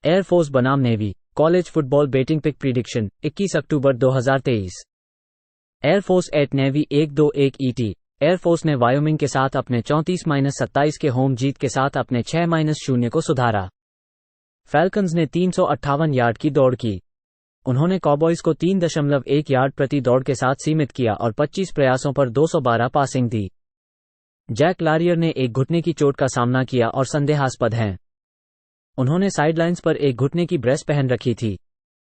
Air force बनाम Navy college football betting pick prediction 21 October 2023। Air Force at Navy 1-2-1 ET। Air Force ने Wyoming के साथ अपने 34-27 के होम जीत के साथ अपने 6-0 को सुधारा। फैल्कन्स ने 358 यार्ड की दौड़ की। उन्होंने कॉबॉयज को 3.1 यार्ड प्रति दौड़ के साथ सीमित किया और 25 प्रयासों पर 212 पासिंग दी। जैक लारियर ने एक घुटने की चोट का सामना किया और संदेहास्पद हैं। उन्होंने साइडलाइंस पर एक घुटने की ब्रेस पहन रखी थी।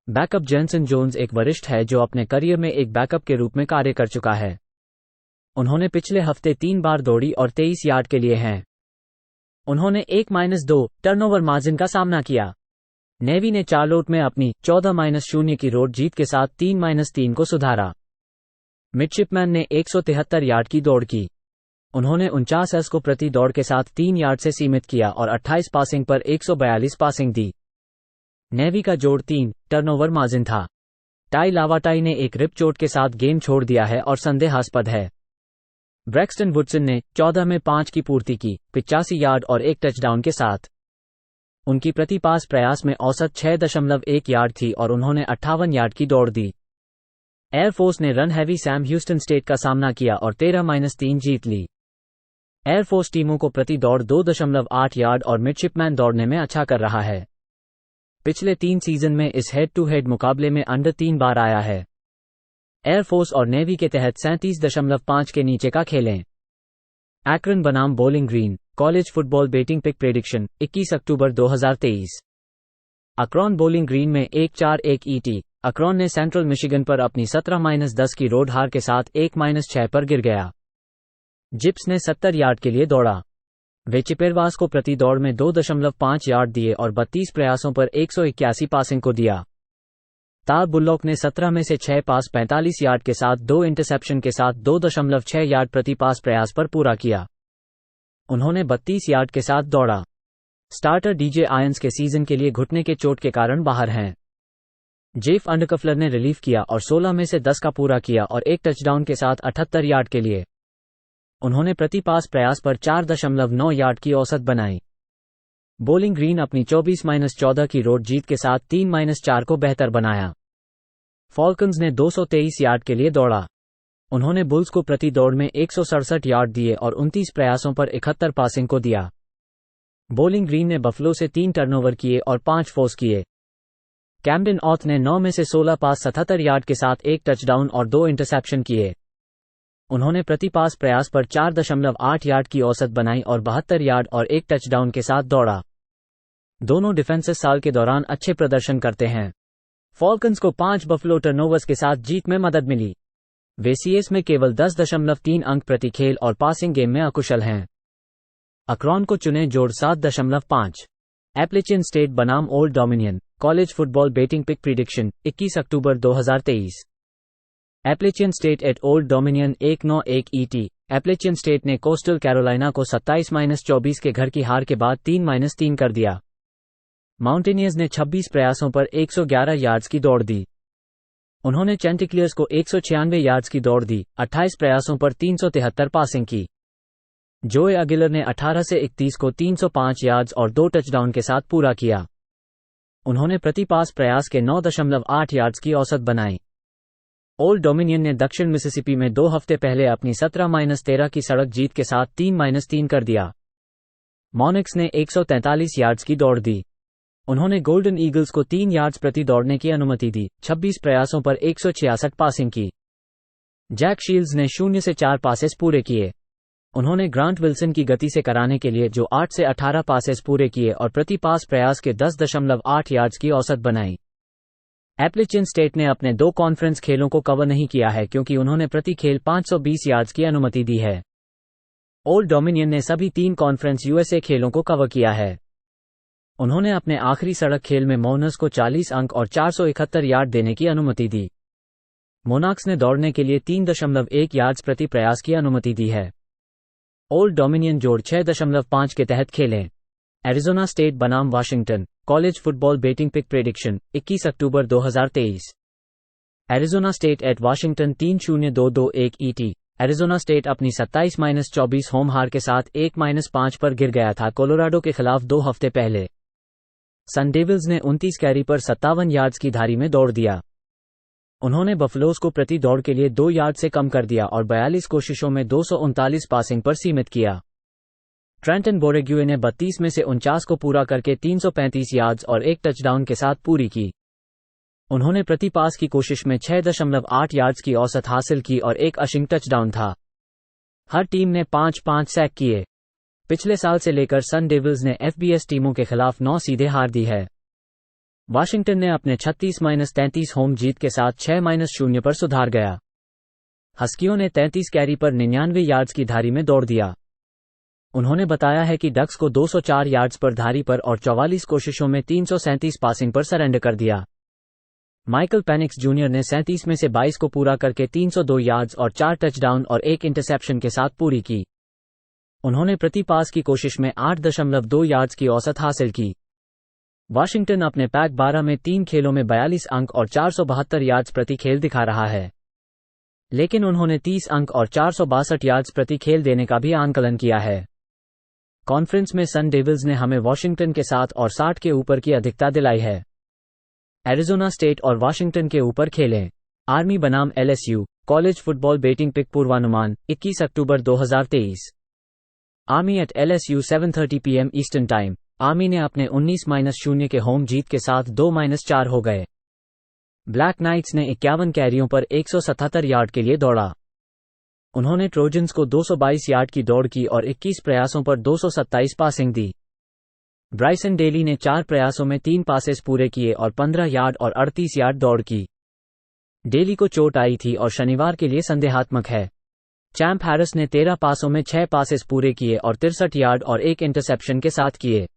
बैकअप जेनसन जोन्स एक वरिष्ठ है जो अपने करियर में एक बैकअप के रूप में कार्य कर चुका है। उन्होंने पिछले हफ्ते 3 बार दौड़ी और 23 यार्ड के लिए हैं। उन्होंने 1-2 टर्नओवर मार्जिन का सामना किया। नेवी ने चार्लोट में अपनी 14-0 की रोड जीत के साथ 3-3 को सुधारा। मिडशिपमैन ने 173 यार्ड की दौड़ की। उन्होंने 49 एस को प्रति दौड़ के साथ 3 यार्ड से सीमित किया और 28 पासिंग पर 142 पासिंग दी। नेवी का जोड़ 3 टर्नओवर मार्जिन था। टाई लावाटाई ने एक रिप चोट के साथ गेम छोड़ दिया है और संदेहास्पद है। ब्रैक्सटन वुडसन ने 14 में 5 की पूर्ति की, 85 यार्ड और 1 टचडाउन के साथ। उनकी प्रति पास प्रयास में औसत 6.1 यार्ड थी और उन्होंने 58 यार्ड की दौड़ दी। एयरफोर्स ने run heavy Sam Houston state का सामना किया और 13-3 जीत ली। एयरफोर्स टीमों को प्रति दौड़ 2.8 यार्ड और मिडशिपमैन दौड़ने में अच्छा कर रहा है। पिछले 3 सीजन में इस हेड टू हेड मुकाबले में अंडर 3 बार आया है। एयरफोर्स और नेवी के तहत 37.5 के नीचे का खेलें। एक्रन बनाम Bowling Green college football betting pick prediction 21 अक्टूबर 2023। अक्रॉन बॉलिंग ग्रीन में 1-4-1 ET। अक्रॉन ने सेंट्रल मिशिगन पर अपनी 17-10 की रोड हार के साथ 1-6 पर गिर गया। जिप्स ने 70 यार्ड के लिए दौड़ा। वे चिपेरवास को प्रति दौड़ में 2.5 यार्ड दिए और 32 प्रयासों पर 181 पासिंग को दिया। तार बुल्लॉक ने 17 में से 6 पास 45 यार्ड के साथ 2 इंटरसेप्शन के साथ 2.6 यार्ड प्रति पास प्रयास पर पूरा किया। उन्होंने 32 यार्ड के साथ दौड़ा। स्टार्टर डीजे आयंस के सीजन के लिए घुटने के चोट के कारण बाहर हैं। जेफ अंडरकफलर ने रिलीफ किया और 16 में से 10 का पूरा किया और 1 टचडाउन के साथ 78 यार्ड के लिए। उन्होंने प्रति पास प्रयास पर 4.9 यार्ड की औसत बनाई। बॉलिंग ग्रीन अपनी 24-14 की रोड जीत के साथ 3-4 को बेहतर बनाया। फॉल्कन्स ने 223 यार्ड के लिए दौड़ा। उन्होंने बुल्स को प्रति दौड़ में 167 यार्ड दिए और 29 प्रयासों पर 71 पासिंग को दिया। बॉलिंग ग्रीन ने बफलो से 3 टर्नओवर किए और 5 फोर्स किए। कैम्डेन ऑथ ने 9 में से 16 पास 77 यार्ड के साथ 1 टचडाउन और 2 इंटरसेप्शन किए। उन्होंने प्रति पास प्रयास पर 4.8 यार्ड की औसत बनाई और 72 यार्ड और 1 टचडाउन के साथ दौड़ा। दोनों डिफेंसेस साल के दौरान अच्छे प्रदर्शन करते हैं। फॉल्कन्स को 5 बफलो टर्नओवर्स के साथ जीत में मदद मिली। वे CS में केवल 10.3 अंक प्रति खेल और पासिंग गेम में अकुशल हैं। अक्रॉन को चुने जोड़ 7.5। एप्लेचियन स्टेट बनाम Old Dominion college football betting pick prediction 21 October 2023। Appalachian State at Old Dominion 1-9-1 ET। Appalachian State ने कोस्टल कैरोलिना को 27-24 के घर की हार के बाद 3-3 कर दिया। माउंटेनियर्स ने 26 प्रयासों पर 111 यार्ड्स की दौड़ दी। उन्होंने चैंटिक्लियर्स को 196 यार्ड्स की दौड़ दी, 28 प्रयासों पर 373 पासिंग की। जोए अगिलर ने 18 से 31 को 305 यार्ड्स और 2 टचडाउन के साथ पूरा किया। उन्होंने प्रति पास प्रयास के 9.8 यार्ड्स की औसत बनाई। ओल्ड डोमिनियन ने दक्षिण मिसिसिपी में 2 हफ्ते पहले अपनी 17-13 की सड़क जीत के साथ 3-3 कर दिया। मॉनिक्स ने 143 यार्ड्स की दौड़ दी। उन्होंने गोल्डन ईगल्स को 3 यार्ड्स प्रति दौड़ने की अनुमति दी, 26 प्रयासों पर 166 पासिंग की। जैक शील्ड्स ने 0 से 4 पासेस पूरे किए। उन्होंने ग्रांट विल्सन की गति से कराने के लिए जो 8 से 18 पासेस पूरे किए और प्रति पास प्रयास के 10.8 यार्ड्स की औसत बनाई। एप्लेचियन स्टेट ने अपने 2 कॉन्फ्रेंस खेलों को कवर नहीं किया है क्योंकि उन्होंने प्रति खेल 520 यार्ड्स की अनुमति दी है। ओल्ड डोमिनियन ने सभी 3 कॉन्फ्रेंस USA खेलों को कवर किया है। उन्होंने अपने आखिरी सड़क खेल में मौनस को 40 अंक और 471 यार्ड देने की अनुमति दी। मोनाक्स ने दौड़ने के लिए 3.1 यार्ड्स प्रति प्रयास की अनुमति दी है। ओल्ड डोमिनियन जोड़ 6.5 के तहत खेलें। एरिजोना स्टेट बनाम Washington college football betting pick prediction 21 October 2023। Arizona State at Washington 3-0-2-2-1 ET। Arizona State अपनी 27-24 होम हार के साथ 1-5 पर गिर गया था कोलोराडो के खिलाफ 2 हफ्ते पहले। सन डेविल्स ने 29 कैरी पर 57 यार्ड्स की धारी में दौड़ दिया। उन्होंने बफलोज को प्रति दौड़ के लिए 2 यार्ड से कम कर दिया और 42 कोशिशों में 239 पासिंग पर सीमित किया। ट्रेंटन बोरेग्यूए ने 32 में से 49 को पूरा करके 335 यार्ड्स और एक टचडाउन के साथ पूरी की। उन्होंने प्रति पास की कोशिश में 6.8 यार्ड्स की औसत हासिल की और एक अशिंग टचडाउन था। हर टीम ने 5-5 सैक किए। पिछले साल से लेकर सन डेविल्स ने एफबीएस टीमों के खिलाफ 9 सीधे हार दी है। वाशिंगटन ने अपने 36-33 होम जीत के साथ 6-0 पर सुधार गया। हस्कियों ने 33 कैरी पर 99 यार्ड्स की धारी में दौड़ दिया। उन्होंने बताया है कि डक्स को 204 यार्ड्स पर धारी पर और 44 कोशिशों में 337 पासिंग पर सरेंडर कर दिया। माइकल पेनिक्स जूनियर ने 37 में से 22 को पूरा करके 302 यार्ड्स और 4 टचडाउन और एक इंटरसेप्शन के साथ पूरी की। उन्होंने प्रति पास की कोशिश में 8.2 यार्ड्स की औसत हासिल की। वाशिंगटन अपने पैक 12 में 3 खेलों में 42 अंक और 472 यार्ड्स प्रति खेल दिखा रहा है, लेकिन उन्होंने 30 अंक और 462 यार्ड्स प्रति खेल देने का भी आंकलन किया है। कॉन्फ्रेंस में सन डेविल्स ने हमें वॉशिंगटन के साथ और 60 के ऊपर की अधिकता दिलाई है। एरिजोना स्टेट और वाशिंगटन के ऊपर खेलें। आर्मी बनाम LSU college football betting pick पूर्वानुमान 21 अक्टूबर 2023। Army at LSU 7:30 PM Eastern time. Army ने अपने 19-0 के होम जीत के साथ 2-4 हो गए। ब्लैक नाइट्स ने 51 कैरियों पर 177 यार्ड के लिए दौड़ा। उन्होंने ट्रोजन्स को 222 यार्ड की दौड़ की और 21 प्रयासों पर 227 पासिंग दी। ब्राइसन डेली ने 4 प्रयासों में 3 पासेस पूरे किए और 15 यार्ड और 38 यार्ड दौड़ की। डेली को चोट आई थी और शनिवार के लिए संदेहात्मक है। चैंप हैरिस ने 13 पासों में 6 पासेस पूरे किए और 63 यार्ड और एक इंटरसेप्शन के साथ किए।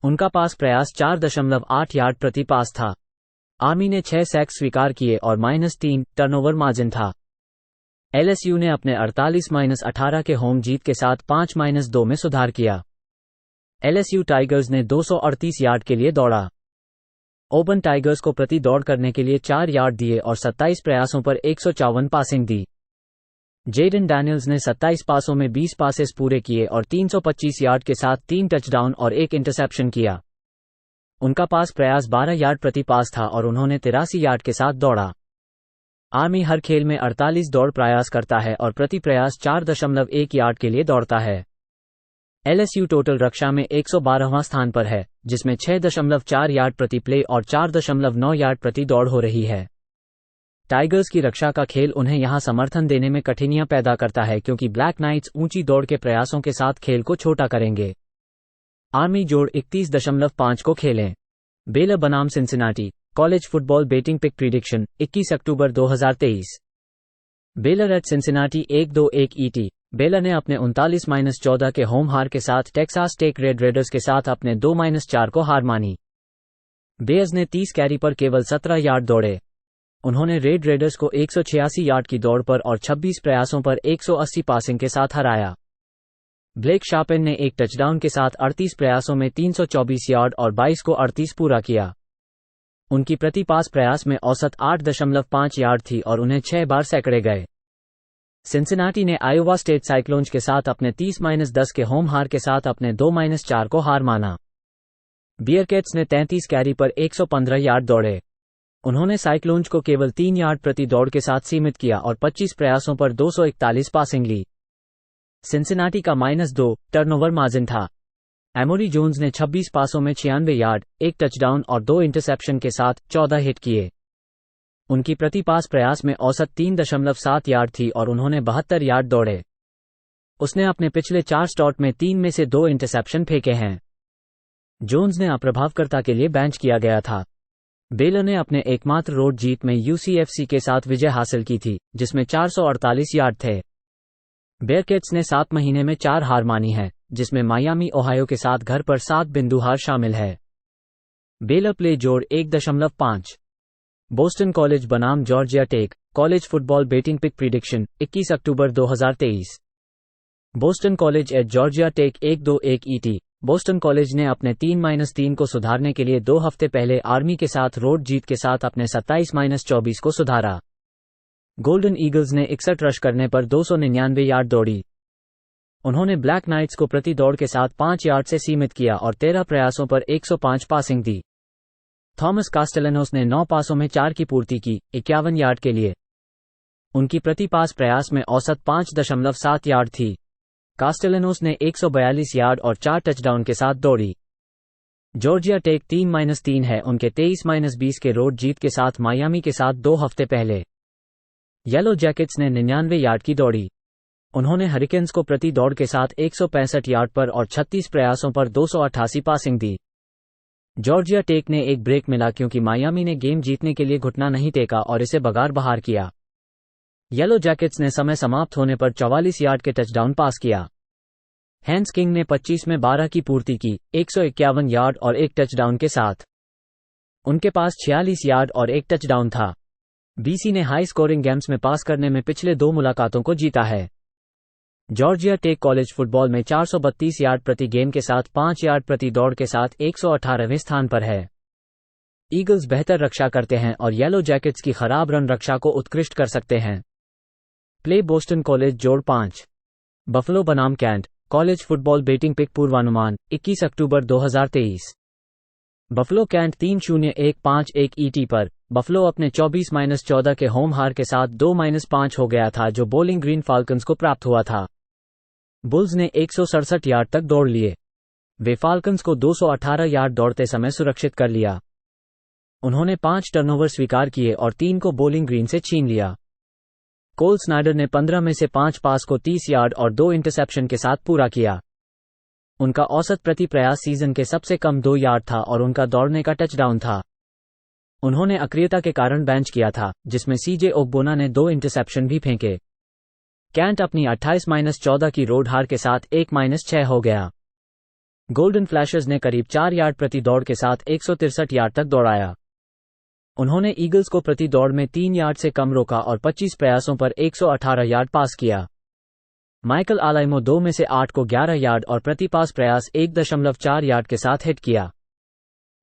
उनका पास प्रयास 4.8 यार्ड प्रति पास था। आर्मी ने 6 सैक्स स्वीकार किए और -3 टर्नओवर मार्जिन था। एलएसयू ने अपने 48-18 के होम जीत के साथ 5-2 में सुधार किया। एलएसयू टाइगर्स ने 238 यार्ड के लिए दौड़ा। ओबन टाइगर्स को प्रति दौड़ करने के लिए 4 यार्ड दिए और 27 प्रयासों पर 154 पासिंग दी। जेडन डैनियल्स ने 27 पासों में 20 पासेस पूरे किए और 325 यार्ड के साथ 3 टचडाउन और एक इंटरसेप्शन किया। उनका पास प्रयास 12 यार्ड प्रति पास था और उन्होंने 83 यार्ड के साथ दौड़ा। आर्मी हर खेल में 48 दौड़ प्रयास करता है और प्रति प्रयास 4.1 यार्ड के लिए दौड़ता है। एलएसयू टोटल रक्षा में 112वां स्थान पर है, जिसमें 6.4 यार्ड प्रति प्ले और 4.9 यार्ड प्रति दौड़ हो रही है। टाइगर्स की रक्षा का खेल उन्हें यहां समर्थन देने में कठिनाइयां पैदा करता है क्योंकि ब्लैक नाइट्स ऊंची दौड़ के प्रयासों के साथ खेल को छोटा करेंगे। आर्मी जोड़ 31.5 को खेलें। बेलर बनाम Cincinnati college football betting pick prediction 21 October 2023। Baylor at Cincinnati 1-2-1 ET। Baylor ने अपने 39-14 के होम हार के साथ टेक्सास टेक रेड रेडर्स के साथ अपने 2-4 को हार मानी। बेयर्स ने 30 कैरी पर केवल 17 यार्ड दौड़े। उन्होंने रेड रेडर्स को 186 यार्ड की दौड़ पर और 26 प्रयासों पर 180 पासिंग के साथ हराया। ब्लेक शार्पेन ने एक टचडाउन के साथ 38 प्रयासों में 324 यार्ड और 22 को 38 पूरा किया। उनकी प्रति पास प्रयास में औसत 8.5 यार्ड थी और उन्हें 6 बार सैकड़े गए। सिंसिनाटी ने आयोवा स्टेट साइक्लोन्स के साथ अपने 30-10 के होम हार के साथ अपने 2-4 को हार माना। बियरकेट्स ने 33 कैरी पर 115 यार्ड दौड़े। उन्होंने साइक्लोन्स को केवल 3 यार्ड प्रति दौड़ के साथ सीमित किया और 25 प्रयासों पर 241 पासिंग ली। सिंसिनाटी का -2 टर्नओवर मार्जिन था। एमोरी जोन्स ने 26 पासों में 96 यार्ड, एक टचडाउन और 2 इंटरसेप्शन के साथ 14 हिट किए। उनकी प्रति पास प्रयास में औसत 3.7 यार्ड थी और उन्होंने 72 यार्ड दौड़े। उसने अपने पिछले 4 स्टार्ट में 3 में से 2 इंटरसेप्शन फेंके हैं। जोन्स ने अप्रभावकर्ता के लिए बेंच किया गया था। बेलर ने अपने एकमात्र रोड जीत में यूसीएफसी के साथ विजय हासिल की थी, जिसमें 448 यार्ड थे। बेयरकेट्स ने 7 महीने में 4 हार मानी है, जिसमें मायामी ओहायो के साथ घर पर 7 बिंदु हार शामिल है। बेलर प्ले जोड़ 1.5। बोस्टन कॉलेज बनाम Georgia Tech college football betting pick prediction 21 October 2023। Boston College at Georgia Tech 1-2-1 ET। Boston College ने अपने 3-3 को सुधारने के लिए 2 हफ्ते पहले आर्मी के साथ रोड जीत के साथ अपने 27-24 को सुधारा। गोल्डन ईगल्स ने 61 रश करने पर 299 यार्ड दौड़ी। उन्होंने ब्लैक नाइट्स को प्रति दौड़ के साथ 5 यार्ड से सीमित किया और 13 प्रयासों पर 105 पासिंग दी। थॉमस कास्टेलानोस ने 9 पासों में 4 की पूर्ति की, 51 यार्ड के लिए। उनकी प्रति पास प्रयास में औसत 5.7 यार्ड थी। कास्टेलानोस ने 142 यार्ड और 4 टचडाउन के साथ दौड़ी। जॉर्जिया टेक 3-3 है उनके 23-20 के रोड जीत के साथ मायामी के साथ 2 हफ्ते पहले। येलो जैकेट्स ने 99 यार्ड की दौड़ी। उन्होंने हरिकेन्स को प्रति दौड़ के साथ 165 यार्ड पर और 36 प्रयासों पर 288 पासिंग दी। जॉर्जिया टेक ने एक ब्रेक मिला क्योंकि मायामी ने गेम जीतने के लिए घुटना नहीं टेका और इसे बगार बहार किया। येलो जैकेट्स ने समय समाप्त होने पर 44 यार्ड के टचडाउन पास किया। हैंस किंग ने 25 में 12 की पूर्ति की, 151 यार्ड और 1 टचडाउन के साथ। उनके पास 46 यार्ड और 1 टचडाउन था। बीसी ने हाई स्कोरिंग गेम्स में पास करने में पिछले 2 मुलाकातों को जीता है। जॉर्जिया टेक कॉलेज फुटबॉल में 432 यार्ड प्रति गेम के साथ 5 यार्ड प्रति दौड़ के साथ 118वें स्थान पर है। ईगल्स बेहतर रक्षा करते हैं और येलो जैकेट्स की खराब रन रक्षा को उत्कृष्ट कर सकते हैं। प्ले बोस्टन कॉलेज जोड़ 5 बफलो बनाम Kent college football betting pick पूर्वानुमान 21 अक्टूबर 2023। बफलो कैंट 3-0-1-5-1 ईटी पर। बफलो अपने 24-14 के होम हार के साथ 2-5 हो गया था जो बोलिंग ग्रीन फाल्कन्स को प्राप्त हुआ था। बुल्स ने 167 यार्ड तक दौड़ लिए। वे फाल्कन्स को 218 यार्ड दौड़ते समय सुरक्षित कर लिया। उन्होंने 5 टर्नओवर स्वीकार किए और 3 को बोलिंग ग्रीन से छीन लिया। कोल स्नाइडर ने 15 में से 5 पास को 30 यार्ड और 2 इंटरसेप्शन के साथ पूरा किया। उनका औसत प्रति प्रयास सीजन के सबसे कम 2 यार्ड था और उनका दौड़ने का टचडाउन था। उन्होंने अक्रियता के कारण बेंच किया था, जिसमें सीजे ओग्बोना ने 2 इंटरसेप्शन भी फेंके। कैंट अपनी 28-14 की रोड हार के साथ 1-6 हो गया। गोल्डन फ्लैशर्स ने करीब 4 यार्ड प्रति दौड़ के साथ 163 यार्ड तक दौड़ाया। उन्होंने ईगल्स को प्रति दौड़ में 3 यार्ड से कम रोका और 25 प्रयासों पर 118 यार्ड पास किया। माइकल आलाइमो 2 में से 8 को 11 यार्ड और प्रति पास प्रयास 1.4 यार्ड के साथ हिट किया।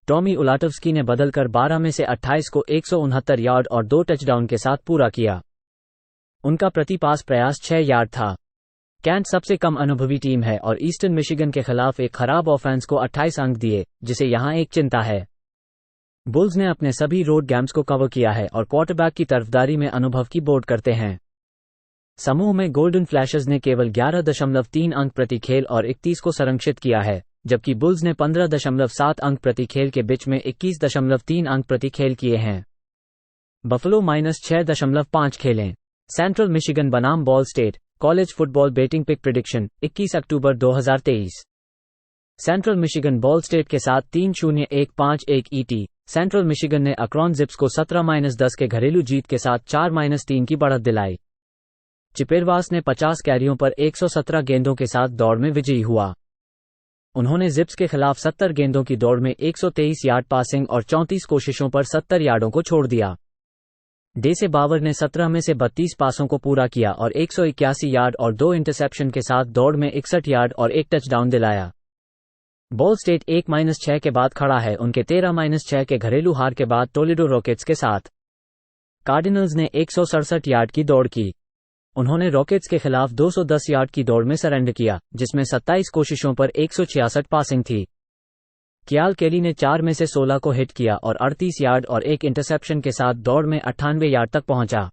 टॉमी उलाटवस्की ने बदलकर 12 में से 28 को 169 यार्ड और 2 टचडाउन के साथ पूरा किया। उनका प्रति पास प्रयास 6 यार्ड था। कैंट सबसे कम अनुभवी टीम है और ईस्टर्न मिशिगन के खिलाफ एक खराब ऑफेंस को 28 अंक दिए, जिसे यहां एक चिंता है। बुल्स ने अपने सभी रोड गेम्स को कवर किया है और क्वार्टरबैक की तरफदारी में अनुभव की बोर्ड करते हैं। समूह में गोल्डन फ्लैशर्स ने केवल 11.3 अंक प्रति खेल और 31 को संरक्षित किया है, जबकि बुल्स ने 15.7 अंक प्रति खेल के बीच में 21.3 अंक प्रति खेल किए हैं। बफलो -6.5 खेलें। सेंट्रल मिशिगन बनाम Ball State college football betting pick prediction 21 अक्टूबर 2023। सेंट्रल मिशिगन बॉल स्टेट के साथ 3-0-1-5-1 ईटी। सेंट्रल मिशिगन ने अक्रॉन जिप्स को 17-10 के घरेलू जीत के साथ 4-3 की बढ़त दिलाई। चिपेरवास ने 50 कैरियों पर 117 गेंदों के साथ दौड़ में विजयी हुआ। उन्होंने जिप्स के खिलाफ 70 गेंदों की दौड़ में 123 यार्ड पासिंग और 34 कोशिशों पर 70 यार्डों को छोड़ दिया। डेसे बावर ने 17 में से 32 पासों को पूरा किया और 181 यार्ड और 2 इंटरसेप्शन के साथ दौड़ में 61 यार्ड और 1 टचडाउन दिलाया। बॉल स्टेट 1-6 के बाद खड़ा है उनके 13-6 के घरेलू हार के बाद टोलेडो रॉकेट्स के साथ। कार्डिनल्स ने 167 यार्ड की दौड़ की। उन्होंने रॉकेट्स के खिलाफ 210 यार्ड की दौड़ में सरेंडर किया, जिसमें 27 कोशिशों पर 166 पासिंग थी। कियाल केली ने 4 में से 16 को हिट किया और 38 यार्ड और 1 इंटरसेप्शन के साथ दौड़ में 98 यार्ड तक पहुंचा।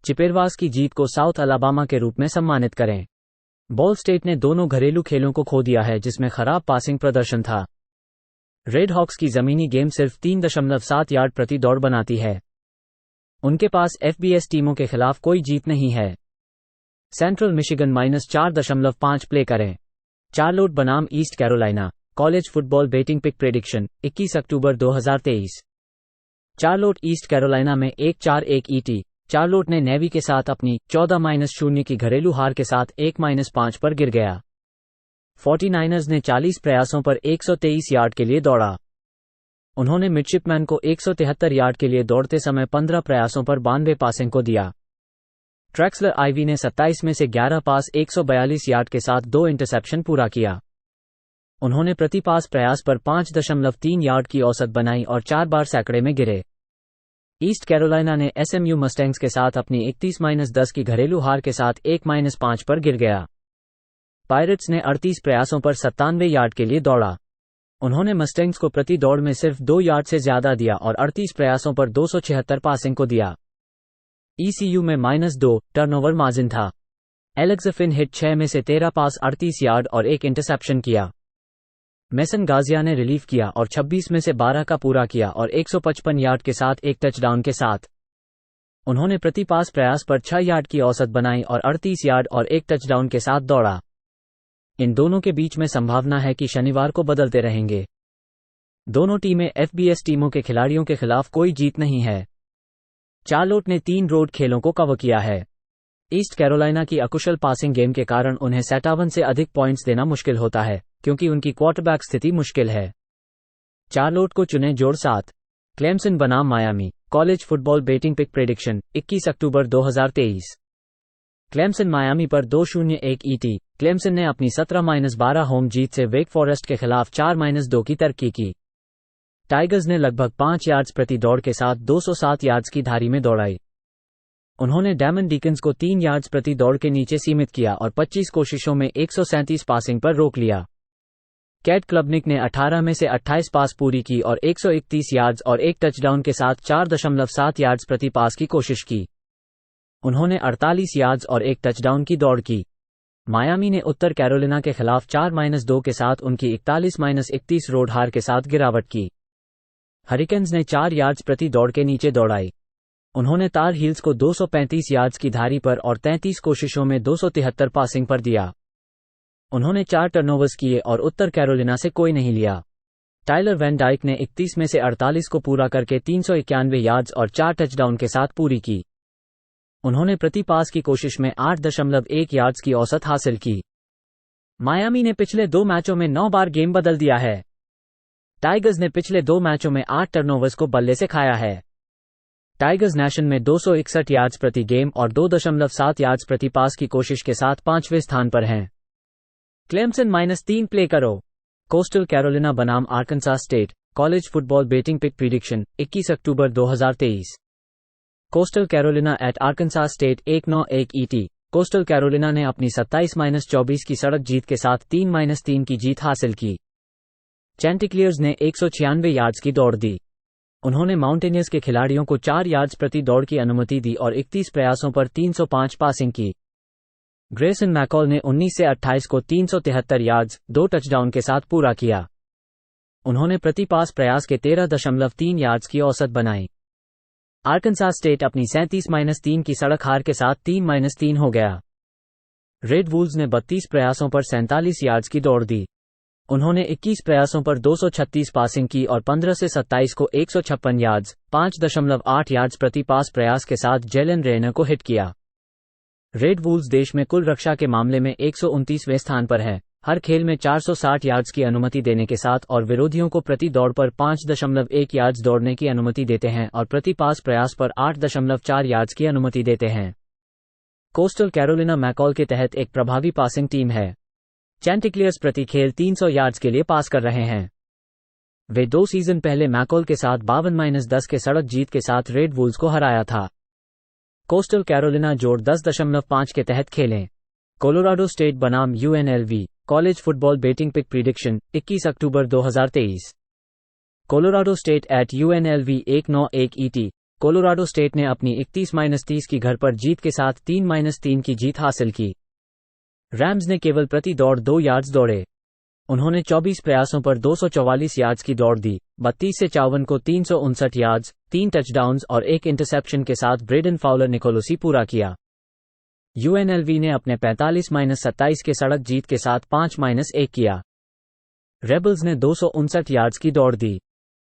चिपेरवास की जीत को साउथ अलाबामा के रूप में सम्मानित करें। बॉल स्टेट ने दोनों घरेलू खेलों को खो दिया है जिसमें खराब पासिंग प्रदर्शन था। रेड हॉक्स की जमीनी गेम सिर्फ 3.7 यार्ड प्रति दौड़ बनाती है। उनके पास एफबीएस टीमों के खिलाफ कोई जीत नहीं है। सेंट्रल मिशिगन -4.5 प्ले करें। चार्लोट बनाम East Carolina college football betting pick prediction 21 अक्टूबर 2023। चार्लोट ईस्ट कैरोलिना में 1-4-1 ईटी। चार्लोट ने नेवी के साथ अपनी 14-0 की घरेलू हार के साथ 1-5 पर गिर गया। 49ers ने 40 प्रयासों पर 123 यार्ड के लिए दौड़ा। उन्होंने मिडशिपमैन को 173 यार्ड के लिए दौड़ते समय 15 प्रयासों पर 92 पासिंग को दिया। ट्रैक्सलर आईवी ने 27 में से 11 पास 142 यार्ड के साथ 2 इंटरसेप्शन पूरा किया। उन्होंने प्रति पास प्रयास पर 5.3 यार्ड की औसत बनाई और 4 बार सैकड़े में गिरे। ईस्ट कैरोलिना ने एसएमयू मस्टैंग्स के साथ अपनी 31-10 की घरेलू हार के साथ 1-5 पर गिर गया। पायरेट्स ने 38 प्रयासों पर 97 यार्ड के लिए दौड़ा। उन्होंने मस्टैंग्स को प्रति दौड़ में सिर्फ 2 यार्ड से ज्यादा दिया और 38 प्रयासों पर 276 पासिंग को दिया। ECU में -2 टर्नओवर मार्जिन था। एलेक्स फिन हिट 6 में से 13 पास 38 यार्ड और 1 इंटरसेप्शन किया। मेसन गाजिया ने रिलीव किया और 26 में से 12 का पूरा किया और 155 यार्ड के साथ एक टचडाउन के साथ। उन्होंने प्रति पास प्रयास पर 6 यार्ड की औसत बनाई और 38 यार्ड और एक टचडाउन के साथ दौड़ा। इन दोनों के बीच में संभावना है कि शनिवार को बदलते रहेंगे। दोनों टीमें FBS टीमों के खिलाड़ियों के खिलाफ कोई जीत नहीं है। चार्लोट ने 3 रोड खेलों को कवर किया है। ईस्ट कैरोलिना की अकुशल पासिंग गेम के कारण उन्हें 57 से अधिक पॉइंट्स देना मुश्किल होता है, क्योंकि उनकी क्वार्टरबैक स्थिति मुश्किल है। चार्लोट को चुने जोड़ 7। क्लेमसन बनाम Miami college football betting pick prediction 21 अक्टूबर 2023। क्लेमसन मायामी पर 2-0-1 ET। क्लेमसन ने अपनी 17-12 होम जीत से वेक फॉरेस्ट के खिलाफ 4-2 की तरक्की की। टाइगर्स ने लगभग 5 यार्ड्स प्रति दौड़ के साथ 207 यार्ड्स की धारी में दौड़ाई। उन्होंने डैमन डीकन्स को 3 यार्ड्स प्रति दौड़ के नीचे सीमित किया और 25 कोशिशों में 137 पासिंग पर रोक लिया। कैट क्लबनिक ने 18 में से 28 पास पूरी की और 131 यार्ड्स और एक टचडाउन के साथ 4.7 यार्ड्स प्रति पास की कोशिश की। उन्होंने 48 यार्ड्स और एक टचडाउन की दौड़ की। मायामी ने उत्तर कैरोलिना के खिलाफ 4-2 के साथ उनकी 41-31 रोड हार के साथ गिरावट की। हरिकेन्स ने 4 यार्ड्स प्रति दौड़ के नीचे दौड़ाई। उन्होंने तार हील्स को 235 यार्ड्स की धारी पर और 33 कोशिशों में 273 पासिंग पर दिया। उन्होंने 4 टर्नओवर्स किए और उत्तर कैरोलिना से कोई नहीं लिया। टाइलर वैन डाइक ने 31 में से 48 को पूरा करके 391 यार्ड्स और 4 टचडाउन के साथ पूरी की। उन्होंने प्रति पास की कोशिश में 8.1 यार्ड्स की औसत हासिल की। मायामी ने पिछले 2 मैचों में 9 बार गेम बदल दिया है। टाइगर्स ने पिछले 2 मैचों में 8 टर्नओवर्स को बल्ले से खाया है। टाइगर्स नेशन में 261 यार्ड्स प्रति गेम और 2.7 यार्ड्स प्रति पास की कोशिश के साथ 5वें स्थान पर हैं। क्लेमसन -3 प्ले करो। कोस्टल कैरोलिना बनाम Arkansas State college football betting pick prediction 21 October 2023। Coastal Carolina at Arkansas State 1-9-1 ET। Coastal Carolina ने अपनी 27-24 की सड़क जीत के साथ 3-3 की जीत हासिल की। चैंटिक्लियर्स ने 196 यार्ड्स की दौड़ दी। उन्होंने माउंटेनियर्स के खिलाड़ियों को 4 यार्ड्स प्रति दौड़ की अनुमति दी और 31 प्रयासों पर 305 पासिंग की। ग्रेसन मैकॉल ने 19 से 28 को 373 यार्ड्स 2 टचडाउन के साथ पूरा किया। उन्होंने प्रति पास प्रयास के 13.3 यार्ड्स की औसत बनाई। आर्कनसास स्टेट अपनी 37-3 की सड़क हार के साथ 3-3 हो गया। रेड वुल्व्स ने 32 प्रयासों पर 47 यार्ड्स की दौड़ दी। उन्होंने 21 प्रयासों पर 236 पासिंग की और 15 से 27 को 156 यार्ड्स 5.8 यार्ड्स प्रति पास प्रयास के साथ जेलन रेनर को हिट किया। रेड वुल्व्स देश में कुल रक्षा के मामले में 129वें स्थान पर है, हर खेल में 460 यार्ड्स की अनुमति देने के साथ, और विरोधियों को प्रति दौड़ पर 5.1 यार्ड्स दौड़ने की अनुमति देते हैं और प्रति पास प्रयास पर 8.4 यार्ड्स की अनुमति देते हैं। कोस्टल कैरोलिना मैकॉल के तहत एक प्रभावी पासिंग टीम है। चैंटिक्लियर्स प्रति खेल 300 यार्ड्स के लिए पास कर रहे हैं। वे 2 सीजन पहले मैकॉल के साथ 52-10 के सड़क जीत के साथ रेड वुल्व्स को हराया था। कोस्टल कैरोलिना जोड़ 10.5 के तहत खेलें। कोलोराडो स्टेट बनाम UNLV college football betting pick prediction 21 October 2023। Colorado State at UNLV 1-9-1 ET। Colorado State ने अपनी 31-30 की घर पर जीत के साथ 3-3 की जीत हासिल की। रैम्स ने केवल प्रति दौड़ 2 यार्ड्स दौड़े। उन्होंने 24 प्रयासों पर 244 यार्ड्स की दौड़ दी। 32 से 54 को 359 यार्ड्स, 3 टचडाउन्स और 1 इंटरसेप्शन के साथ ब्रेडन फाउलर निकोलोसी पूरा किया। UNLV ने अपने 45-27 के सड़क जीत के साथ 5-1 किया। रेबल्स ने 259 यार्ड्स की दौड़ दी।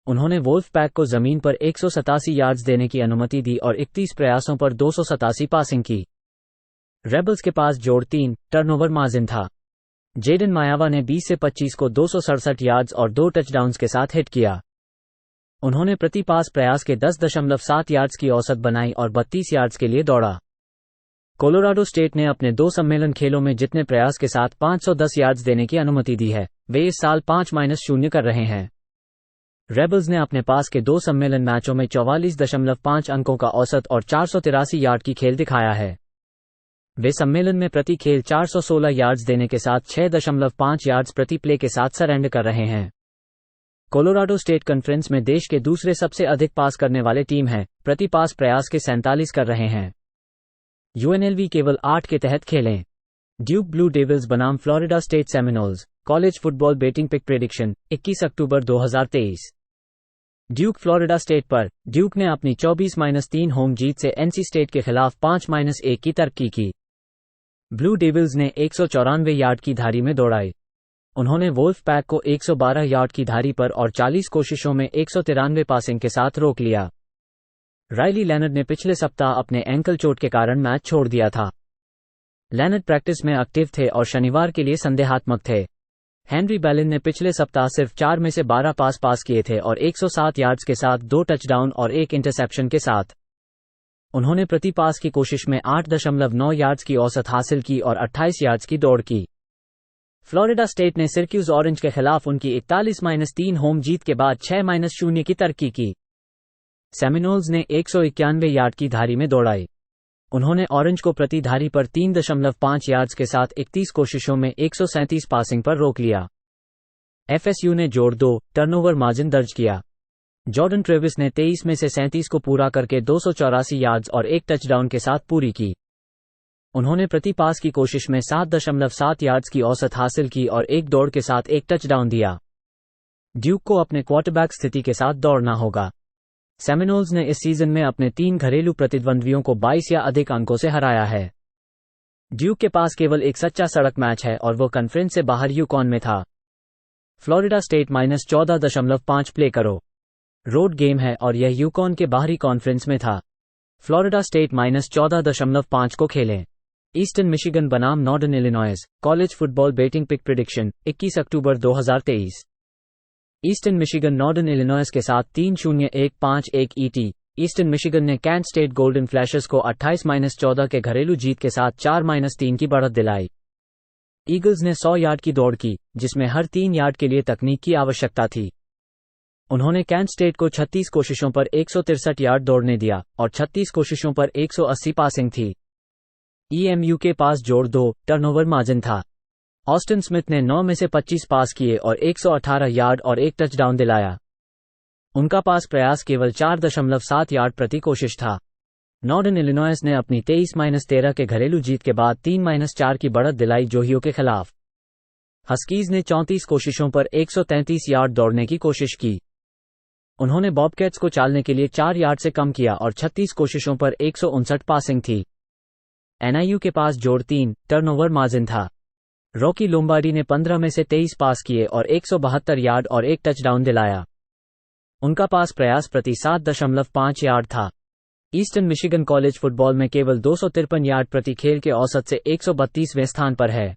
उन्होंने वोल्फ पैक को जमीन पर 187 यार्ड्स देने की अनुमति दी और 31 प्रयासों पर 287 पासिंग की। रेबल्स के पास जोड़ 3 टर्नओवर मार्जिन था। जेडन मायावा ने 20 से 25 को 267 यार्ड्स और 2 टचडाउन्स के साथ हिट किया। उन्होंने प्रति पास प्रयास के 10.7 यार्ड्स की औसत बनाई और 32 यार्ड्स के लिए दौड़ा। कोलोराडो स्टेट ने अपने 2 सम्मेलन खेलों में जितने प्रयास के साथ 510 यार्ड्स देने की अनुमति दी है, वे इस साल 5-0 कर रहे हैं। रेबल्स ने अपने पास के 2 सम्मेलन मैचों में 44.5 अंकों का औसत और 483 यार्ड की खेल दिखाया है। वे सम्मेलन में प्रति खेल 416 यार्ड्स देने के साथ 6.5 यार्ड्स प्रति प्ले के साथ सरेंडर कर रहे हैं। कोलोराडो स्टेट कॉन्फ्रेंस में देश के दूसरे सबसे अधिक पास करने वाले टीम हैं, प्रति पास प्रयास के 47 कर रहे हैं। यूएनएलवी केवल 8 के तहत खेलें। ड्यूक ब्लू डेविल्स बनाम Florida State Seminoles, college football betting pick prediction 21 अक्टूबर 2023। ड्यूक फ्लोरिडा स्टेट पर। ड्यूक ने अपनी 24-3 होम जीत से एनसी स्टेट के खिलाफ 5-1 की तरक्की की। ब्लू डेविल्स ने 194 यार्ड की धारी में दौड़ाई। उन्होंने वोल्फ पैक को 112 यार्ड की धारी पर और 40 कोशिशों में 193 पासिंग के साथ रोक लिया। राइली लेनर्ड ने पिछले सप्ताह अपने एंकल चोट के कारण मैच छोड़ दिया था। लेनर्ड प्रैक्टिस में एक्टिव थे और शनिवार के लिए संदेहात्मक थे। हेनरी बेलिन ने पिछले सप्ताह सिर्फ 4 में से 12 पास किए थे और 107 यार्ड्स के साथ 2 टचडाउन और 1 इंटरसेप्शन के साथ। उन्होंने प्रति पास की कोशिश में 8.9 यार्ड्स की औसत हासिल की और 28 यार्ड्स की दौड़ की। फ्लोरिडा स्टेट ने सिरक्यूज ऑरेंज के खिलाफ उनकी 41-3 होम जीत के बाद 6-0 की तरक्की की। सेमिनोल्स ने 191 यार्ड की धारी में दौड़ाई। उन्होंने ऑरेंज को प्रति धारी पर 3.5 यार्ड्स के साथ 31 कोशिशों में 137 पासिंग पर रोक लिया। एफएसयू ने जोड़ 2 टर्नओवर मार्जिन दर्ज किया। जॉर्डन ट्रेविस ने 23 में से 37 को पूरा करके 284 यार्ड्स और 1 टचडाउन के साथ पूरी की। उन्होंने प्रति पास की कोशिश में 7.7 यार्ड्स की औसत हासिल की और 1 दौड़ के साथ 1 टचडाउन दिया। ड्यूक को अपने क्वार्टरबैक स्थिति के साथ दौड़ना होगा। सेमिनोल्स ने इस सीजन में अपने 3 घरेलू प्रतिद्वंद्वियों को 22 या अधिक अंकों से हराया है। ड्यूक के पास केवल एक सच्चा सड़क मैच है और वो कॉन्फ्रेंस से बाहर यूकॉन में था। फ्लोरिडा स्टेट -14.5 प्ले करो। रोड गेम है और यह यूकॉन के बाहरी कॉन्फ्रेंस में था। फ्लोरिडा स्टेट -14.5 को खेलें। ईस्टर्न मिशिगन बनाम Northern Illinois, college football betting pick prediction 21 अक्टूबर 2023। ईस्टर्न मिशिगन नॉर्दर्न इलिनॉयस के साथ 3-0-1-5-1 ईटी। ईस्टर्न मिशिगन ने कैंट स्टेट गोल्डन फ्लैशर्स को 28-14 के घरेलू जीत के साथ 4-3 की बढ़त दिलाई। ईगल्स ने 100 यार्ड की दौड़ की, जिसमें हर 3 यार्ड के लिए तकनीक की आवश्यकता थी। उन्होंने कैंट स्टेट को 36 कोशिशों पर 163 यार्ड दौड़ने दिया और 36 कोशिशों पर 180 पासिंग थी। ईएमयू के पास जोड़ 2 टर्नओवर मार्जिन था। ऑस्टिन स्मिथ ने 9 में से 25 पास किए और 118 यार्ड और 1 टचडाउन दिलाया। उनका पास प्रयास केवल 4.7 यार्ड प्रति कोशिश था। नॉर्दर्न इलिनॉयस ने अपनी 23-13 के घरेलू जीत के बाद 3-4 की बढ़त दिलाई जोहियो के खिलाफ। हस्कीज ने 34 कोशिशों पर 133 यार्ड दौड़ने की कोशिश की। उन्होंने बॉबकैट्स को चालने के लिए 4 यार्ड से कम किया और 36 कोशिशों पर 159 पासिंग थी। एनआईयू के पास जोड़ 3 टर्नओवर मार्जिन था। रॉकी लोम्बार्डी ने 15 में से 23 पास किए और 172 यार्ड और 1 टचडाउन दिलाया। उनका पास प्रयास प्रति 7.5 यार्ड था। ईस्टर्न मिशिगन कॉलेज फुटबॉल में केवल 253 यार्ड प्रति खेल के औसत से 132वें स्थान पर है।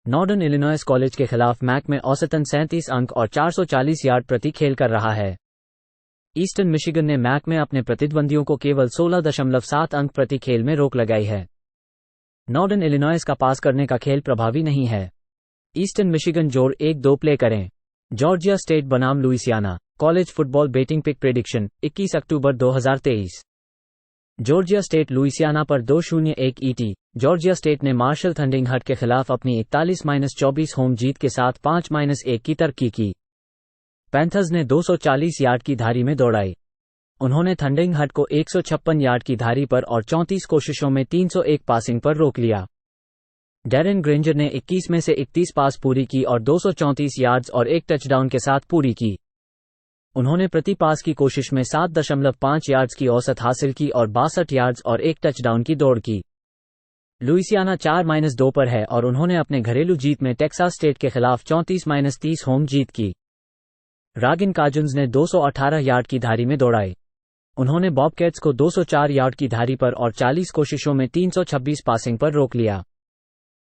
नॉर्दर्न इलिनॉयस कॉलेज के खिलाफ मैक में औसतन 37 अंक और 440 यार्ड प्रति खेल कर रहा है। ईस्टर्न मिशिगन ने मैक में अपने प्रतिद्वंदियों को केवल 16.7 अंक प्रति खेल में रोक लगाई है। नॉर्दर्न इलिनॉयस का पास करने का खेल प्रभावी नहीं है। ईस्टर्न मिशिगन जोड़ 1-2 प्ले करें। जॉर्जिया स्टेट बनाम Louisiana, college football betting pick prediction 21 अक्टूबर 2023। जॉर्जिया स्टेट लुइसियाना पर 2-0-1 ईटी। जॉर्जिया स्टेट ने मार्शल थंडिंग हट के खिलाफ अपनी 41-24 होम जीत के साथ 5-1 की तरक्की की। पैंथर्स ने 240 यार्ड की धारी में दौड़ाई। उन्होंने थंडिंग हट को 156 यार्ड की धारी पर और 34 कोशिशों में 301 पासिंग पर रोक लिया। डैरेन ग्रेंजर ने 21 में से 31 पास पूरी की और 234 यार्ड्स और 1 टचडाउन के साथ पूरी की। उन्होंने प्रति पास की कोशिश में 7.5 यार्ड्स की औसत हासिल की और 62 यार्ड्स और 1 टचडाउन की दौड़ की। लुइसियाना 4-2 पर है और उन्होंने अपने घरेलू जीत में टेक्सास स्टेट के खिलाफ 34-30 होम जीत की। रागिन काजुन्स ने 218 यार्ड की धारी में दौड़ाई। उन्होंने बॉबकैट्स को 204 यार्ड की धारी पर और 40 कोशिशों में 326 पासिंग पर रोक लिया।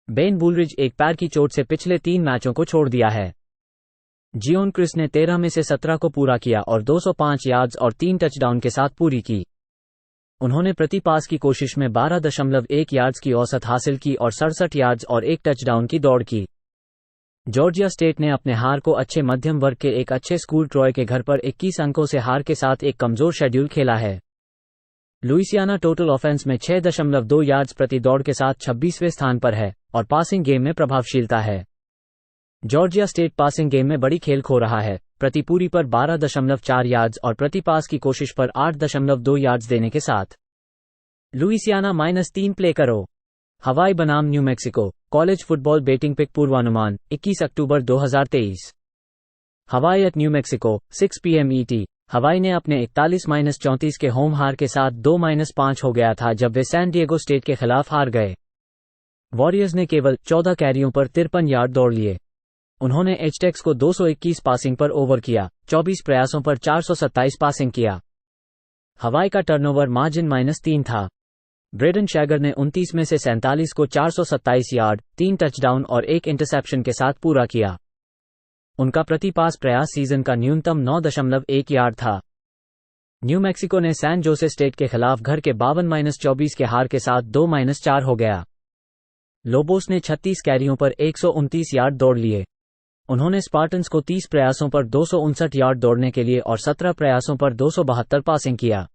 बेन बुलरिज एक पैर की चोट से पिछले 3 मैचों को छोड़ दिया है। जियोन क्रिस ने 13 में से 17 को पूरा किया और 205 यार्ड्स और 3 टचडाउन के साथ पूरी की। उन्होंने प्रति पास की कोशिश में 12.1 यार्ड्स की औसत हासिल की और 67 यार्ड्स और 1 टचडाउन की दौड़ की। जॉर्जिया स्टेट ने अपने हार को अच्छे मध्यम वर्ग के एक अच्छे स्कूल ट्रॉय के घर पर 21 अंकों से हार के साथ एक कमजोर शेड्यूल खेला है। लुइसियाना टोटल ऑफेंस में 6.2 यार्ड्स प्रति दौड़ के साथ 26वें स्थान पर है और पासिंग गेम में प्रभावशीलता है। जॉर्जिया स्टेट पासिंग गेम में बड़ी खेल खो रहा है, प्रति पूरी पर 12.4 यार्ड्स और प्रति पास की कोशिश पर 8.2 यार्ड्स देने के साथ। लुइसियाना -3 प्ले करो। हवाई बनाम New Mexico college football betting pick पूर्वानुमान 21 अक्टूबर 2023। Hawaii at New Mexico 6 PM ET। हवाई ने अपने 41-34 के होम हार के साथ 2-5 हो गया था जब वे सैन डिएगो स्टेट के खिलाफ हार गए। वॉरियर्स ने केवल 14 कैरियों पर 53 यार्ड दौड़ लिए। उन्होंने एचटेक्स को 221 पासिंग पर ओवर किया, 24 प्रयासों पर 427 पासिंग किया। हवाई का टर्नओवर मार्जिन -3 था। ब्रेडन शैगर ने 29 में से 47 को 427 यार्ड, 3 टचडाउन और 1 इंटरसेप्शन के साथ पूरा किया। उनका प्रति पास प्रयास सीजन का न्यूनतम 9.1 यार्ड था। न्यू मैक्सिको ने सैन जोसे स्टेट के खिलाफ घर के 52-24 के हार के साथ 2-4 हो गया। लोबोस ने 36 कैरियों पर 129 यार्ड दौड़ लिए। उन्होंने स्पार्टन्स को 30 प्रयासों पर 259 यार्ड दौड़ने के लिए और 17 प्रयासों पर 272 पासिंग किया।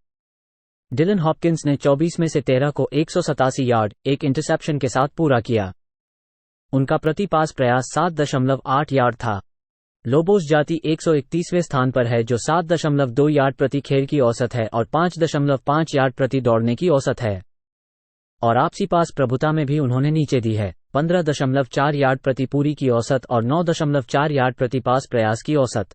डिलन हॉपकिंस ने 24 में से 13 को 187 यार्ड, 1 इंटरसेप्शन के साथ पूरा किया। उनका प्रति पास प्रयास 7.8 यार्ड था। लोबोस जाति 131वें स्थान पर है जो 7.2 यार्ड प्रति खेल की औसत है और 5.5 यार्ड प्रति दौड़ने की औसत है। और आपसी पास प्रभुता में भी उन्होंने नीचे दी है, 15.4 यार्ड प्रति पूरी की औसत और 9.4 यार्ड प्रति पास प्रयास की औसत।